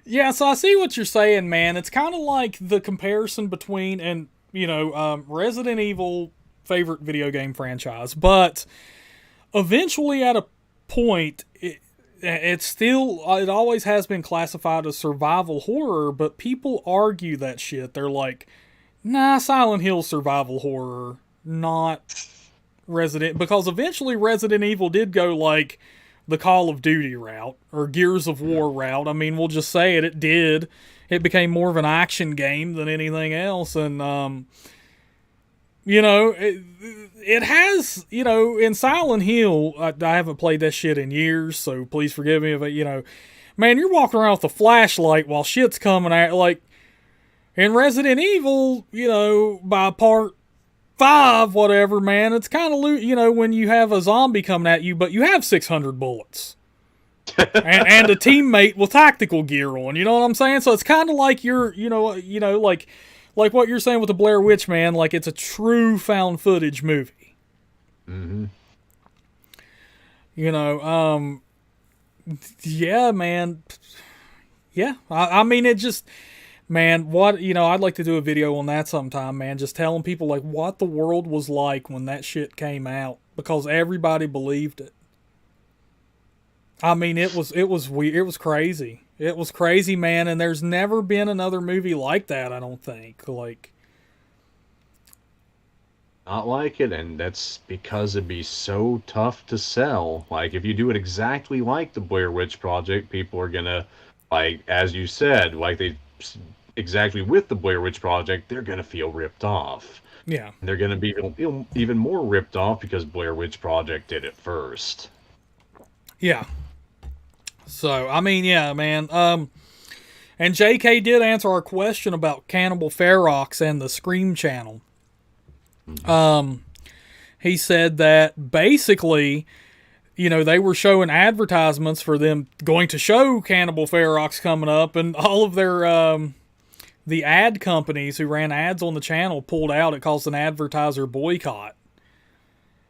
yeah. So I see what you're saying, man. It's kind of like the comparison between and Resident Evil, favorite video game franchise, but eventually at a point. It's still, it always has been classified as survival horror, but people argue that shit. They're like, nah, Silent Hill survival horror, not Resident, because eventually Resident Evil did go like the Call of Duty route or Gears of War route. I mean, we'll just say it, it did. It became more of an action game than anything else, and it has, in Silent Hill, I haven't played that shit in years, so please forgive me if man, you're walking around with a flashlight while shit's coming at, like, in Resident Evil, by part 5, whatever, man, it's kind of, when you have a zombie coming at you, but you have 600 bullets. and a teammate with tactical gear on, you know what I'm saying? So it's kind of like you're, like what you're saying with the Blair Witch, man, like it's a true found footage movie. Mm-hmm. Yeah, man. Yeah, I mean, it just, man, I'd like to do a video on that sometime, man, just telling people, like, what the world was like when that shit came out, because everybody believed it. I mean, it was weird, it was crazy. It was crazy, man, and there's never been another movie like that, I don't think. Like, Not like it, and that's because it'd be so tough to sell. Like, if you do it exactly like the Blair Witch Project, people are gonna, like, as you said, like exactly with the Blair Witch Project, they're gonna feel ripped off. yeah. And they're gonna be even more ripped off because Blair Witch Project did it first. Yeah. So, I mean, yeah, man. And JK did answer our question about Cannibal Ferox and the Scream channel. He said that basically, they were showing advertisements for them going to show Cannibal Ferox coming up, and all of their the ad companies who ran ads on the channel pulled out. It caused an advertiser boycott.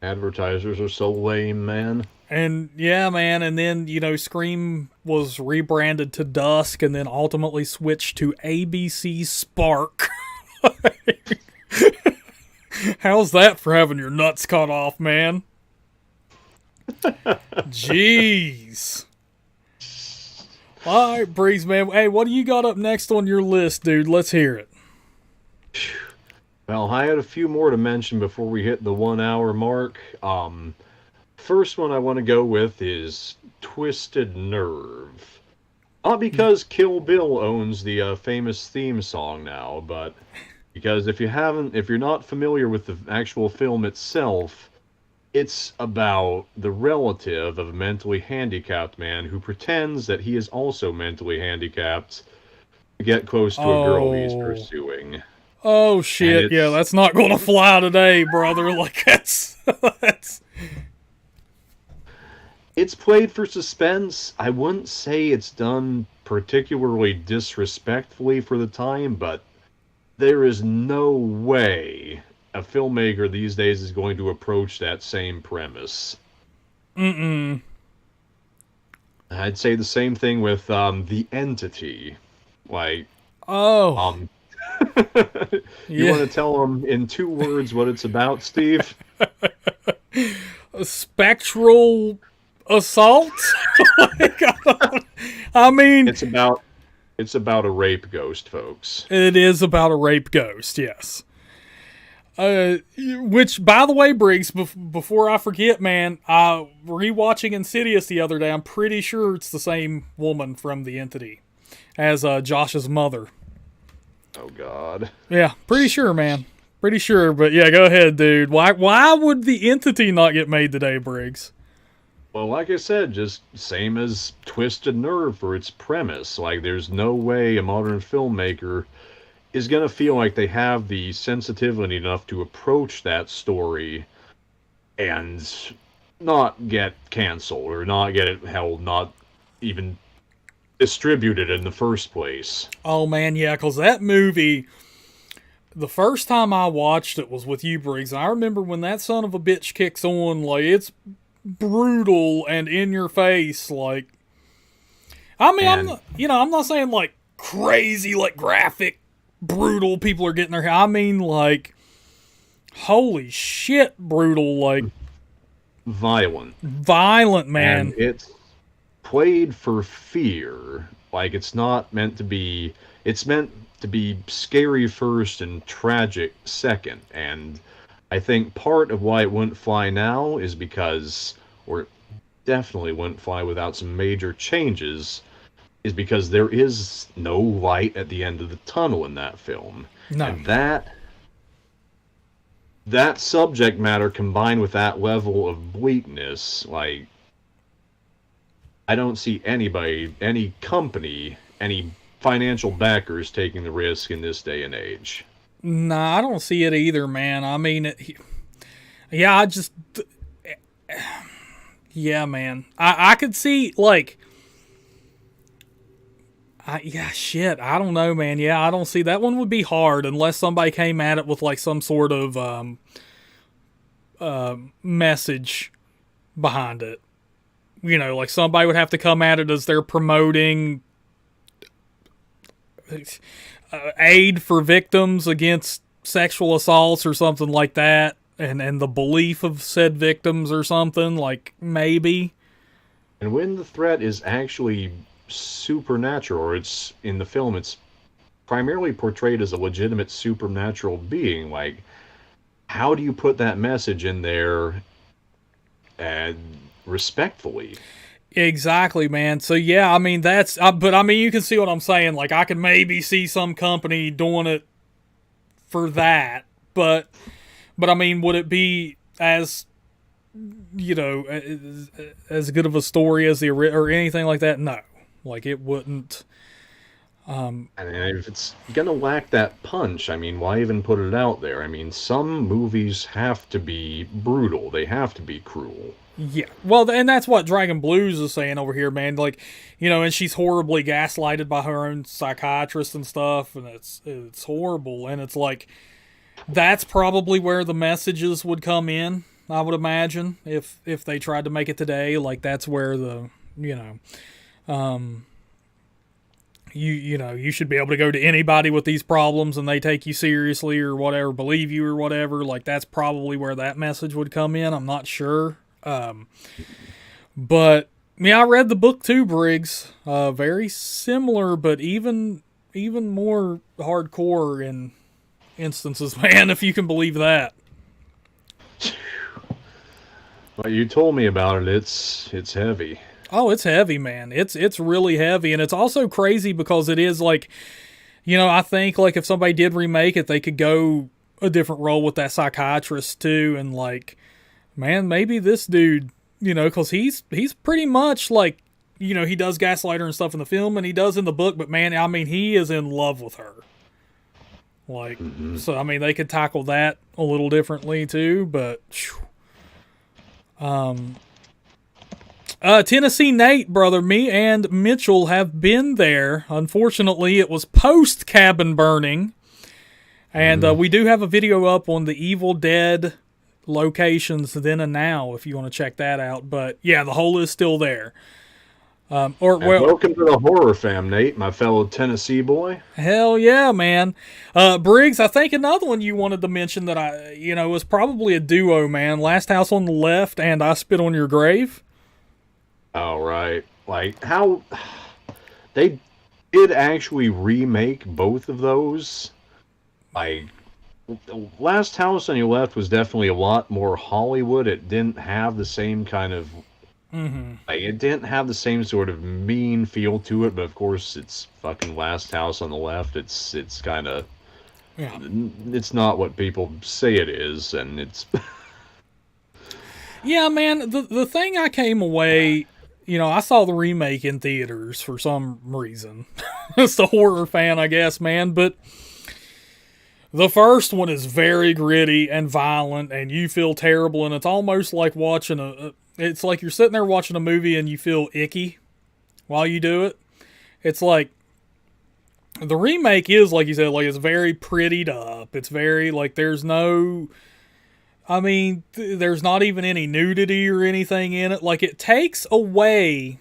Advertisers are so lame, man. And yeah, man, and then, Scream was rebranded to Dusk and then ultimately switched to ABC Spark. How's that for having your nuts cut off, man? Jeez. All right, Breeze, man. Hey, what do you got up next on your list, dude? Let's hear it. Well, I had a few more to mention before we hit the 1 hour mark. First one I want to go with is Twisted Nerve. Not because Kill Bill owns the famous theme song now, but because if you're not familiar with the actual film itself, it's about the relative of a mentally handicapped man who pretends that he is also mentally handicapped to get close to a girl he's pursuing. Oh shit! Yeah, that's not gonna fly today, brother. Like that's. It's played for suspense. I wouldn't say it's done particularly disrespectfully for the time, but there is no way a filmmaker these days is going to approach that same premise. Mm-mm. I'd say the same thing with The Entity. Like, you want to tell them in 2 words what it's about, Steve? A spectral assault? Like, I mean, it's about a rape ghost, folks. It is about a rape ghost, yes. Which, by the way, Briggs, before I forget, man, rewatching Insidious the other day, I'm pretty sure it's the same woman from The Entity as Josh's mother. Oh, God. Yeah, pretty sure, man. Pretty sure, but yeah, go ahead, dude. Why would The Entity not get made today, Briggs? Well, like I said, just same as Twisted Nerve for its premise. Like, there's no way a modern filmmaker is going to feel like they have the sensitivity enough to approach that story and not get canceled or not get it held, not even distributed in the first place. Oh man, yeah, because that movie, the first time I watched it was with you, Briggs. I remember when that son of a bitch kicks on, like, it's brutal and in your face. Like, I mean, I'm And not, I'm not saying like crazy, like graphic, brutal people are getting their hair. I mean, like, holy shit, brutal, like, violent. violent, And man. it's played for fear. Like, it's not meant to be, it's meant to be scary first and tragic second. And I think part of why it wouldn't fly now is because, or it definitely wouldn't fly without some major changes, is because there is no light at the end of the tunnel in that film. No. And that subject matter combined with that level of bleakness, like, I don't see anybody, any company, any financial backers taking the risk in this day and age. Nah, I don't see it either, man. I mean, yeah, yeah, man. I could see, like, yeah, shit. I don't know, man. Yeah, I don't see that one would be hard unless somebody came at it with like some sort of message behind it. Like somebody would have to come at it as they're promoting aid for victims against sexual assaults or something like that, and the belief of said victims or something, like, maybe. And when the threat is actually supernatural, or it's in the film, it's primarily portrayed as a legitimate supernatural being. Like, how do you put that message in there and respectfully? Exactly, man. So yeah, I mean but I mean you can see what I'm saying. Like I could maybe see some company doing it for that, but I mean, would it be as as good of a story as or anything like that? No, like it wouldn't. And if it's gonna lack that punch, I mean, why even put it out there? I mean, some movies have to be brutal. They have to be cruel. Yeah, well, and that's what Dragon Blues is saying over here, man. Like, and she's horribly gaslighted by her own psychiatrist and stuff, and it's horrible. And it's like that's probably where the messages would come in. I would imagine if they tried to make it today, like that's where the you should be able to go to anybody with these problems and they take you seriously or whatever, believe you or whatever. Like that's probably where that message would come in. I'm not sure. But yeah, I read the book too, Briggs. Very similar, but even more hardcore in instances, man, if you can believe that. Well, you told me about it. It's heavy. Oh, it's heavy, man. It's really heavy, and it's also crazy because it is like, I think like if somebody did remake it, they could go a different role with that psychiatrist too, and like, man, maybe this dude, because he's pretty much like, he does gaslight her and stuff in the film, and he does in the book, but man, I mean, he is in love with her. Like, so I mean, they could tackle that a little differently too, but. Tennessee Nate, brother, me and Mitchell have been there. Unfortunately, it was post cabin burning, and we do have a video up on the Evil Dead locations then and now if you want to check that out. But yeah, the hole is still there. Welcome to the horror fam, Nate, my fellow Tennessee boy. Hell yeah, man. Briggs, I think another one you wanted to mention that was probably a duo, man. Last House on the Left and I Spit on Your Grave. All right. Like, how they did actually remake both of those. Like, Last House on Your Left was definitely a lot more Hollywood. It didn't have the same kind of like, it didn't have the same sort of mean feel to it, but of course it's fucking Last House on the Left. It's kind of it's not what people say it is, and it's yeah, man. The thing I came away, I saw the remake in theaters for some reason. It's the horror fan, I guess, man. But the first one is very gritty and violent, and you feel terrible, and it's almost like watching it's like you're sitting there watching a movie and you feel icky while you do it. It's like the remake is, like you said, like it's very prettied up. It's very like there's no, I mean, there's not even any nudity or anything in it. Like it takes away,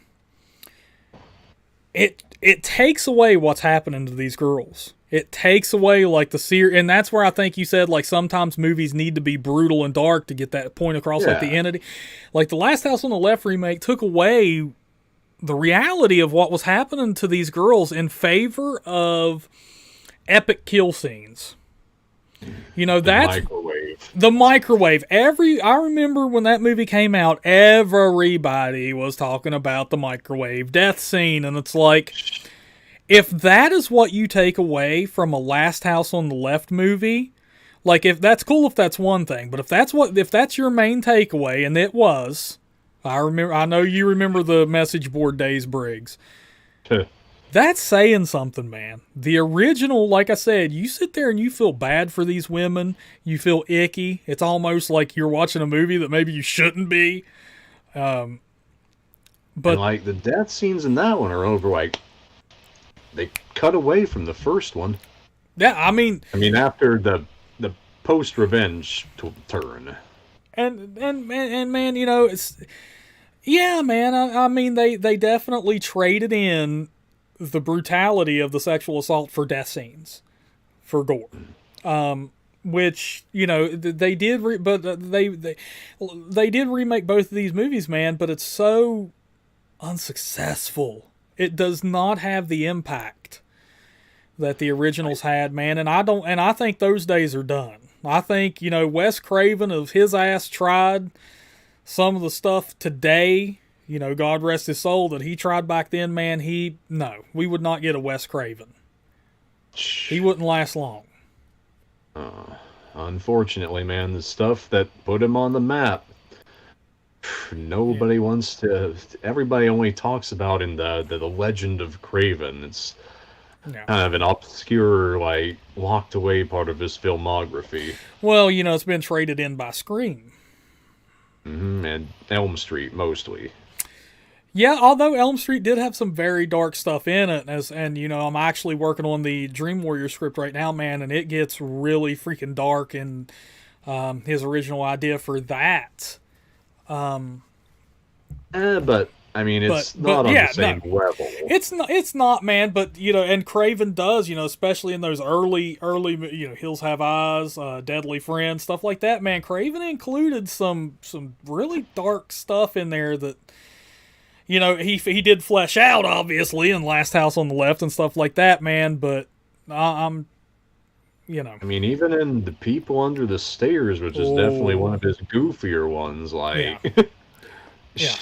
it takes away what's happening to these girls. It takes away like and that's where I think you said like sometimes movies need to be brutal and dark to get that point across. Like the entity, like the Last House on the Left remake took away the reality of what was happening to these girls in favor of epic kill scenes. You know, that's the microwave. I remember when that movie came out, everybody was talking about the microwave death scene, and it's like, if that is what you take away from a Last House on the Left movie, like if that's cool, if that's one thing, but if that's your main takeaway, and it was, I know you remember the message board days, Briggs. That's saying something, man. The original, like I said, you sit there and you feel bad for these women. You feel icky. It's almost like you're watching a movie that maybe you shouldn't be. But and like the death scenes in that one are over. Like they cut away from the first one. Yeah, I mean after the post revenge turn. And man, you know, it's man. I mean, they definitely traded in the brutality of the sexual assault for death scenes, for gore, which you know they did, but they did remake both of these movies, man. But it's so unsuccessful. It does not have the impact that the originals had, man. And I think those days are done. I think, you know, Wes Craven, of his ass tried some of the stuff today, you know, God rest his soul, that he tried back then, man. We would not get a Wes Craven. He wouldn't last long. Unfortunately, man, the stuff that put him on the map, nobody wants to, everybody only talks about in the Legend of Craven. It's kind of an obscure, like, locked away part of his filmography. Well, you know, it's been traded in by Scream. And Elm Street, mostly. Yeah, although Elm Street did have some very dark stuff in it. And you know, I'm actually working on the Dream Warrior script right now, man, and it gets really freaking dark, and his original idea for that. But I mean, it's not on the same level. It's not, man. But you know, and Craven does, you know, especially in those early, you know, Hills Have Eyes, Deadly Friend, stuff like that, man. Craven included some really dark stuff in there that, you know, he did flesh out, obviously, in Last House on the Left and stuff like that, man. But I'm, you know, I mean, even in The People Under the Stairs, which is definitely one of his goofier ones, like. Yeah.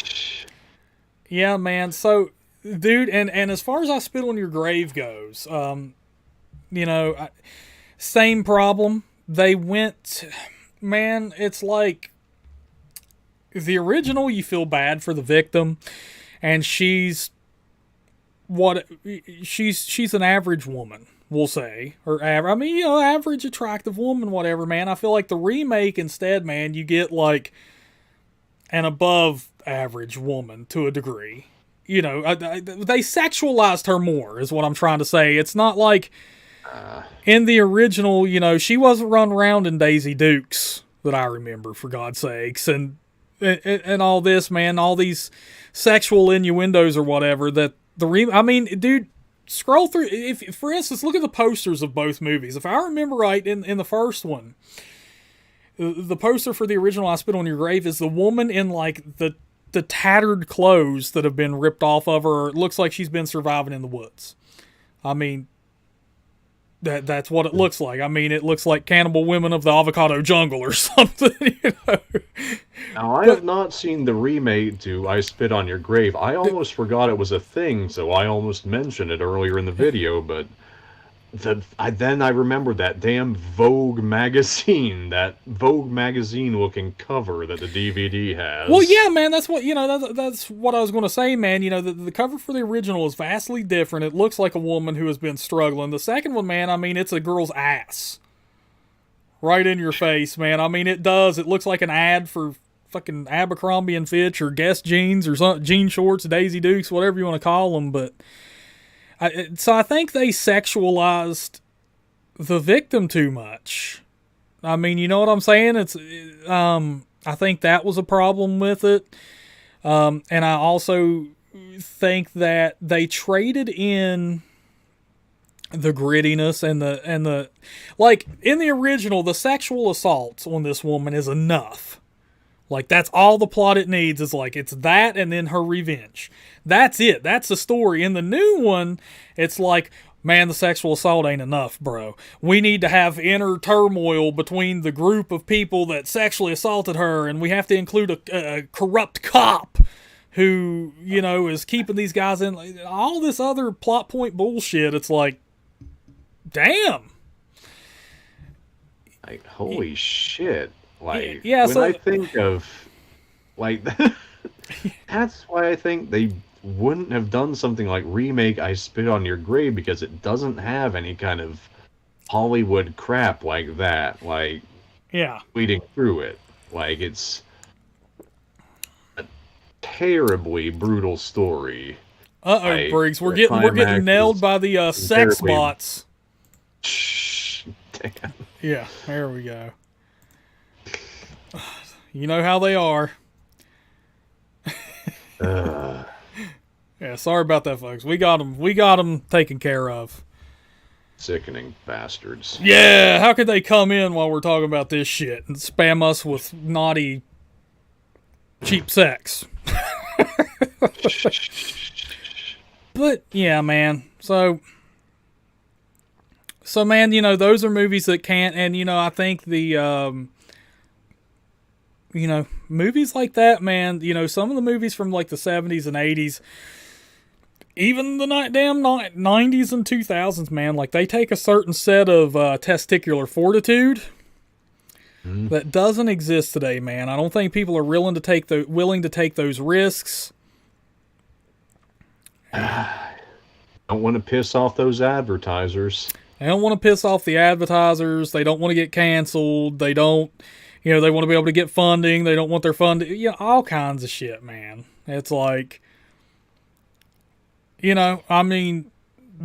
Yeah, man. So, dude, and as far as I Spit on Your Grave goes, you know, same problem. They went, man, it's like the original, you feel bad for the victim, and she's an average woman, we'll say. I mean, you know, average attractive woman, whatever, man. I feel like the remake instead, man, you get like an above average woman to a degree. You know, they sexualized her more, is what I'm trying to say. It's not like in the original, you know, she wasn't running around in Daisy Dukes that I remember, for God's sakes, and all this, man, all these sexual innuendos or whatever that I mean, dude, scroll through. If, for instance, look at the posters of both movies. If I remember right, in the first one, the poster for the original I Spit on Your Grave is the woman in like the tattered clothes that have been ripped off of her. It looks like she's been surviving in the woods. I mean, that's what it looks like. I mean, it looks like Cannibal Women of the Avocado Jungle or something, you know. Now, I have not seen the remake to I Spit on Your Grave. I almost forgot it was a thing, so I almost mentioned it earlier in the video, but then I remembered that damn Vogue magazine looking cover that the DVD has. Well, yeah, man, that's what, you know, that's what I was going to say, man. You know, the cover for the original is vastly different. It looks like a woman who has been struggling. The second one, man, I mean, it's a girl's ass. Right in your face, man. I mean, it does. It looks like an ad for fucking Abercrombie and Fitch or Guess jeans or something, jean shorts, Daisy Dukes, whatever you want to call them, but So I think they sexualized the victim too much. I mean, you know what I'm saying? I think that was a problem with it. And I also think that they traded in the grittiness and the like in the original, the sexual assault on this woman is enough. Like, that's all the plot it needs, is like, it's that and then her revenge. That's it. That's the story. In the new one, it's like, man, the sexual assault ain't enough, bro. We need to have inner turmoil between the group of people that sexually assaulted her, and we have to include a corrupt cop who, you know, is keeping these guys in. All this other plot point bullshit, it's like, damn. Like, holy shit. Like, yeah, when so I think of, like, that's why I think they wouldn't have done something like Remake I Spit on Your Grave, because it doesn't have any kind of Hollywood crap like that, like, yeah, leading through it. Like, it's a terribly brutal story. Like, Briggs, we're the getting climax nailed is by the sex terribly- bots. Shh, damn. Yeah, there we go. You know how they are. Yeah, sorry about that, folks. We got them taken care of. Sickening bastards. Yeah, how could they come in while we're talking about this shit and spam us with naughty, cheap sex? But yeah, man. So man, you know, those are movies that can't. And you know, I think the you know, movies like that, man, you know, some of the movies from like the 70s and 80s, even the damn 90s and 2000s, man, like they take a certain set of testicular fortitude that doesn't exist today, man. I don't think people are willing to take those risks. Don't want to piss off those advertisers. They don't want to piss off the advertisers. They don't want to get canceled. They don't, you know, they want to be able to get funding. They don't want their funding. You know, all kinds of shit, man. It's like, you know, I mean,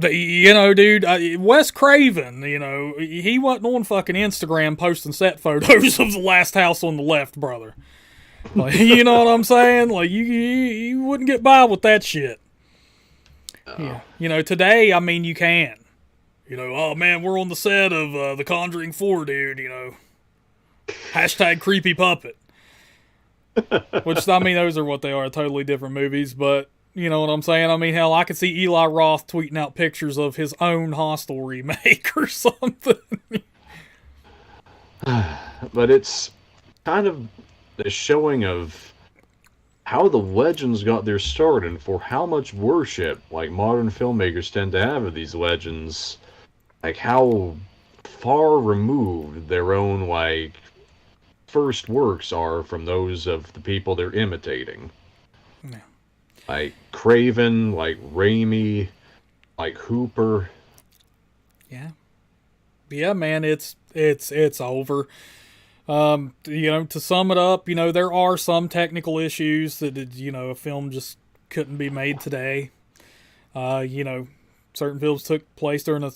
you know, dude, Wes Craven, you know, he wasn't on fucking Instagram posting set photos of the last house on the left, brother. Like, you know what I'm saying? Like, you wouldn't get by with that shit. Yeah. You know, today, I mean, you can. You know, oh man, we're on the set of The Conjuring 4, dude, you know. Hashtag creepy puppet. Which, I mean, those are what they are, totally different movies, but you know what I'm saying? I mean, hell, I could see Eli Roth tweeting out pictures of his own Hostel remake or something. But it's kind of a showing of how the legends got their start and for how much worship, like, modern filmmakers tend to have of these legends. Like, how far removed their own, like, first works are from those of the people they're imitating. Yeah. Like Craven, like Raimi, like Hooper. Yeah. Yeah, man, it's over. You know, to sum it up, you know, there are some technical issues that, you know, a film just couldn't be made today. You know, certain films took place during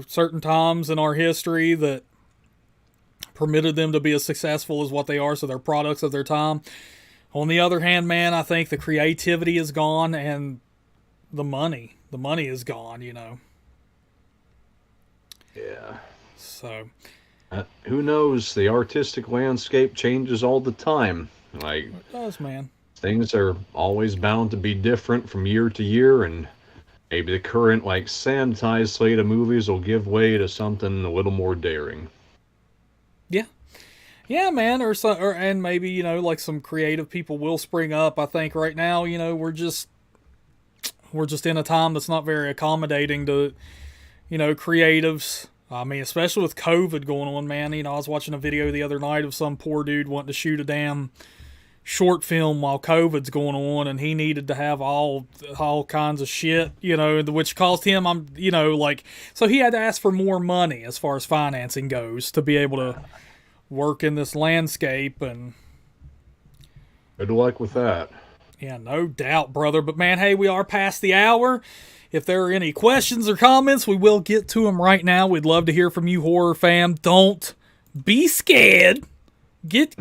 certain times in our history that permitted them to be as successful as what they are, so they're products of their time. On the other hand, man, I think the creativity is gone and the money is gone, you know. Yeah. So, who knows? The artistic landscape changes all the time. Like, it does, man. Things are always bound to be different from year to year, and maybe the current, like, sanitized slate of movies will give way to something a little more daring. Yeah. Yeah, man, and maybe, you know, like some creative people will spring up. I think right now, you know, we're just in a time that's not very accommodating to, you know, creatives. I mean, especially with COVID going on, man. You know, I was watching a video the other night of some poor dude wanting to shoot a damn short film while COVID's going on, and he needed to have all kinds of shit, you know, which cost him, you know, like, so he had to ask for more money as far as financing goes to be able to work in this landscape. And good luck with that. Yeah, no doubt, brother. But man, hey, we are past the hour. If there are any questions or comments, we will get to them right now. We'd love to hear from you, horror fam. Don't be scared. Get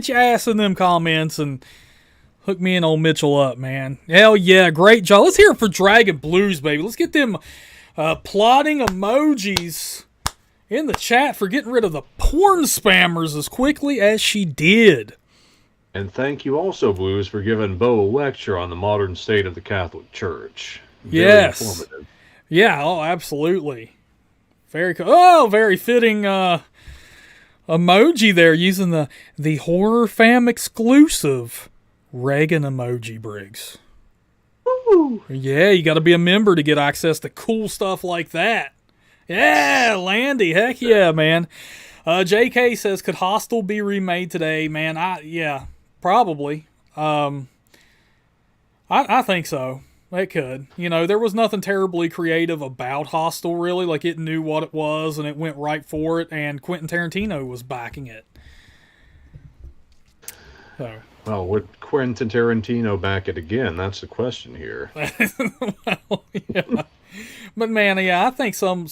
your ass in them comments and hook me and old Mitchell up, man. Hell yeah, great job. Let's hear it for Dragon Blues, baby. Let's get them plotting emojis in the chat for getting rid of the porn spammers as quickly as she did. And thank you also, Blues, for giving Bo a lecture on the modern state of the Catholic Church. Very informative. Yeah, oh, absolutely. Very cool. Oh, very fitting emoji there, using the Horror Fam exclusive Reagan emoji, Briggs. Woo! Yeah, you got to be a member to get access to cool stuff like that. Yeah, Landy, heck yeah, man. JK says, could Hostel be remade today? Man, yeah, probably. I think so. It could. You know, there was nothing terribly creative about Hostel, really. Like, it knew what it was, and it went right for it, and Quentin Tarantino was backing it. So. Well, would Quentin Tarantino back it again? That's the question here. Well, yeah. But, man, yeah, I think some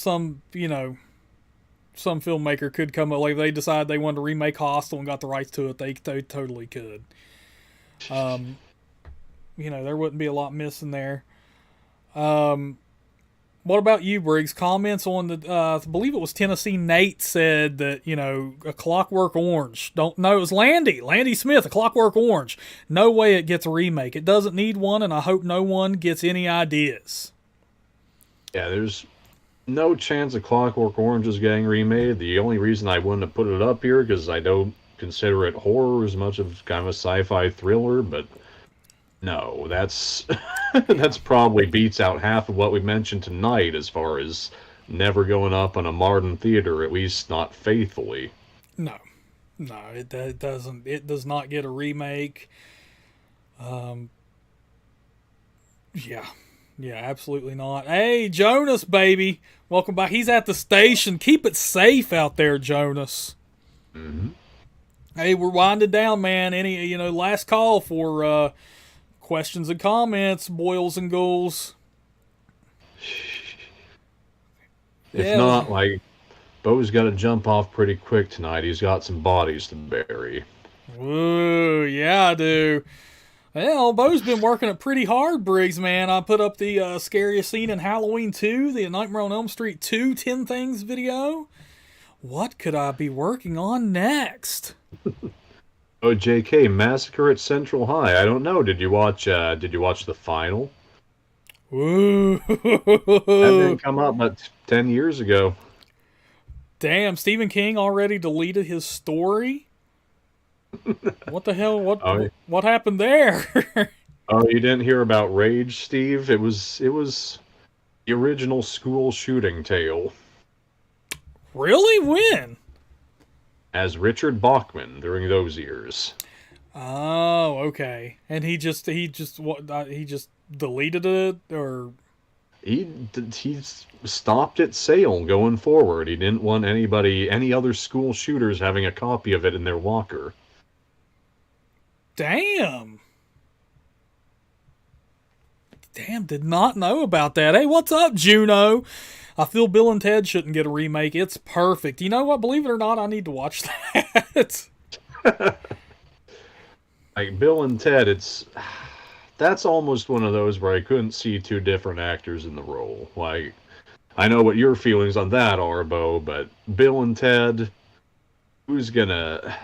filmmaker could come up, like, they decide they wanted to remake Hostel and got the rights to it, they totally could. There wouldn't be a lot missing there. What about you, Briggs? Comments on the, I believe it was Tennessee Nate said that, A Clockwork Orange. It was Landy Smith, A Clockwork Orange. No way it gets a remake. It doesn't need one, and I hope no one gets any ideas. Yeah, there's no chance A Clockwork Orange is getting remade. The only reason I wouldn't have put it up here, because I don't consider it horror as much of kind of a sci-fi thriller, but no, that's probably beats out half of what we mentioned tonight as far as never going up on a modern theater, at least not faithfully. No, it doesn't. It does not get a remake. Yeah, absolutely not. Hey, Jonas, baby, welcome back. He's at the station. Keep it safe out there, Jonas. Mm-hmm. Hey, we're winding down, man. Any last call for questions and comments, boils and ghouls. If not, like, Bo's got to jump off pretty quick tonight. He's got some bodies to bury. Ooh, yeah, I do. Well, Bo's been working it pretty hard, Briggs, man. I put up the scariest scene in Halloween 2, the Nightmare on Elm Street 2 10 Things video. What could I be working on next? Oh, JK, Massacre at Central High. I don't know. Did you watch the final? Ooh. That didn't come out but 10 years ago. Damn, Stephen King already deleted his story? What the hell? What happened there? Oh, you didn't hear about Rage, Steve? It was the original school shooting tale. Really? When? As Richard Bachman during those years. Oh, okay. And he just deleted it, or He stopped at sale going forward. He didn't want any other school shooters having a copy of it in their locker. Damn, did not know about that. Hey, what's up, Juno? I feel Bill and Ted shouldn't get a remake. It's perfect. You know what? Believe it or not, I need to watch that. Like Bill and Ted, that's almost one of those where I couldn't see two different actors in the role. Like, I know what your feelings on that are, Bo, but Bill and Ted, who's gonna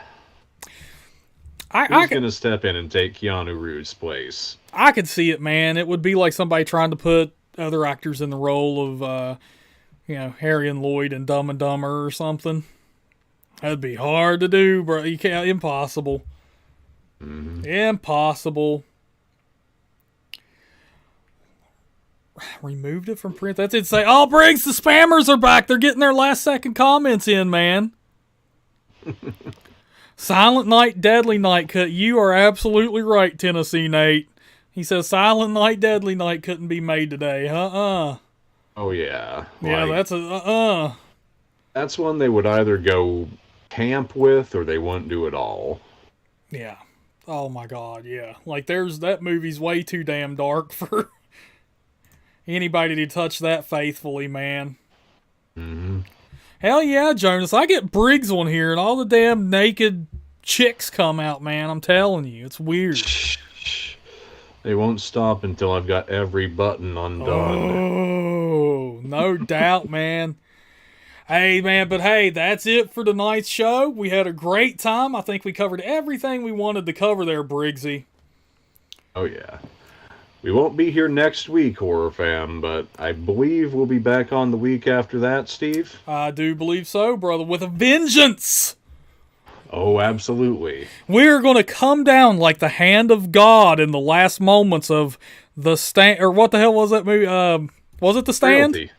step in and take Keanu Reeves' place? I could see it, man. It would be like somebody trying to put other actors in the role of, Harry and Lloyd in Dumb and Dumber or something. That'd be hard to do, bro. You can't. Impossible. Mm-hmm. Impossible. Removed it from print. That's it. Say, oh, Briggs, the spammers are back. They're getting their last second comments in, man. Silent Night, Deadly Night cut. You are absolutely right, Tennessee Nate. He says Silent Night, Deadly Night couldn't be made today. Oh, yeah. Yeah, that's a That's one they would either go camp with or they wouldn't do it all. Yeah. Oh, my God, yeah. Like, that movie's way too damn dark for Anybody to touch that faithfully, man. Mm-hmm. Hell yeah, Jonas. I get Briggs on here and all the damn naked chicks come out, man. I'm telling you. It's weird. They won't stop until I've got every button undone. Oh, no doubt, man. Hey, man, but hey, that's it for tonight's show. We had a great time. I think we covered everything we wanted to cover there, Briggsy. Oh, yeah. We won't be here next week, Horror Fam, but I believe we'll be back on the week after that, Steve. I do believe so, brother, with a vengeance. Oh, absolutely. We're going to come down like the hand of God in the last moments of The Stand. Or what the hell was that movie? Was it The Stand? Frailty.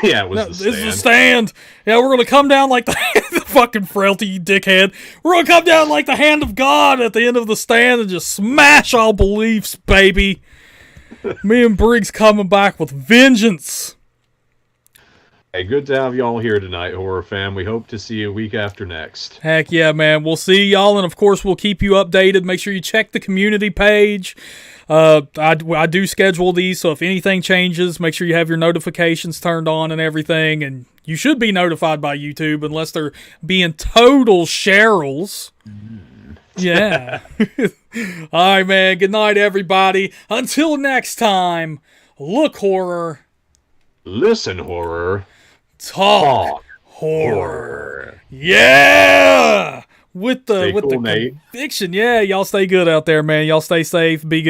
Yeah, it was The Stand. It's The Stand. Yeah, we're going to come down like the fucking Frailty, you dickhead. We're going to come down like the hand of God at the end of The Stand and just smash all beliefs, baby. Me and Briggs coming back with vengeance. Hey, good to have y'all here tonight, Horror Fam. We hope to see you a week after next. Heck yeah, man. We'll see y'all, and of course, we'll keep you updated. Make sure you check the community page. I do schedule these, so if anything changes, make sure you have your notifications turned on and everything, and you should be notified by YouTube unless they're being total Cheryls. Yeah. All right, man. Good night, everybody. Until next time, look horror. Listen horror. Talk horror. Yeah! With the Nate. conviction. Yeah, y'all stay good out there, man. Y'all stay safe. Be good.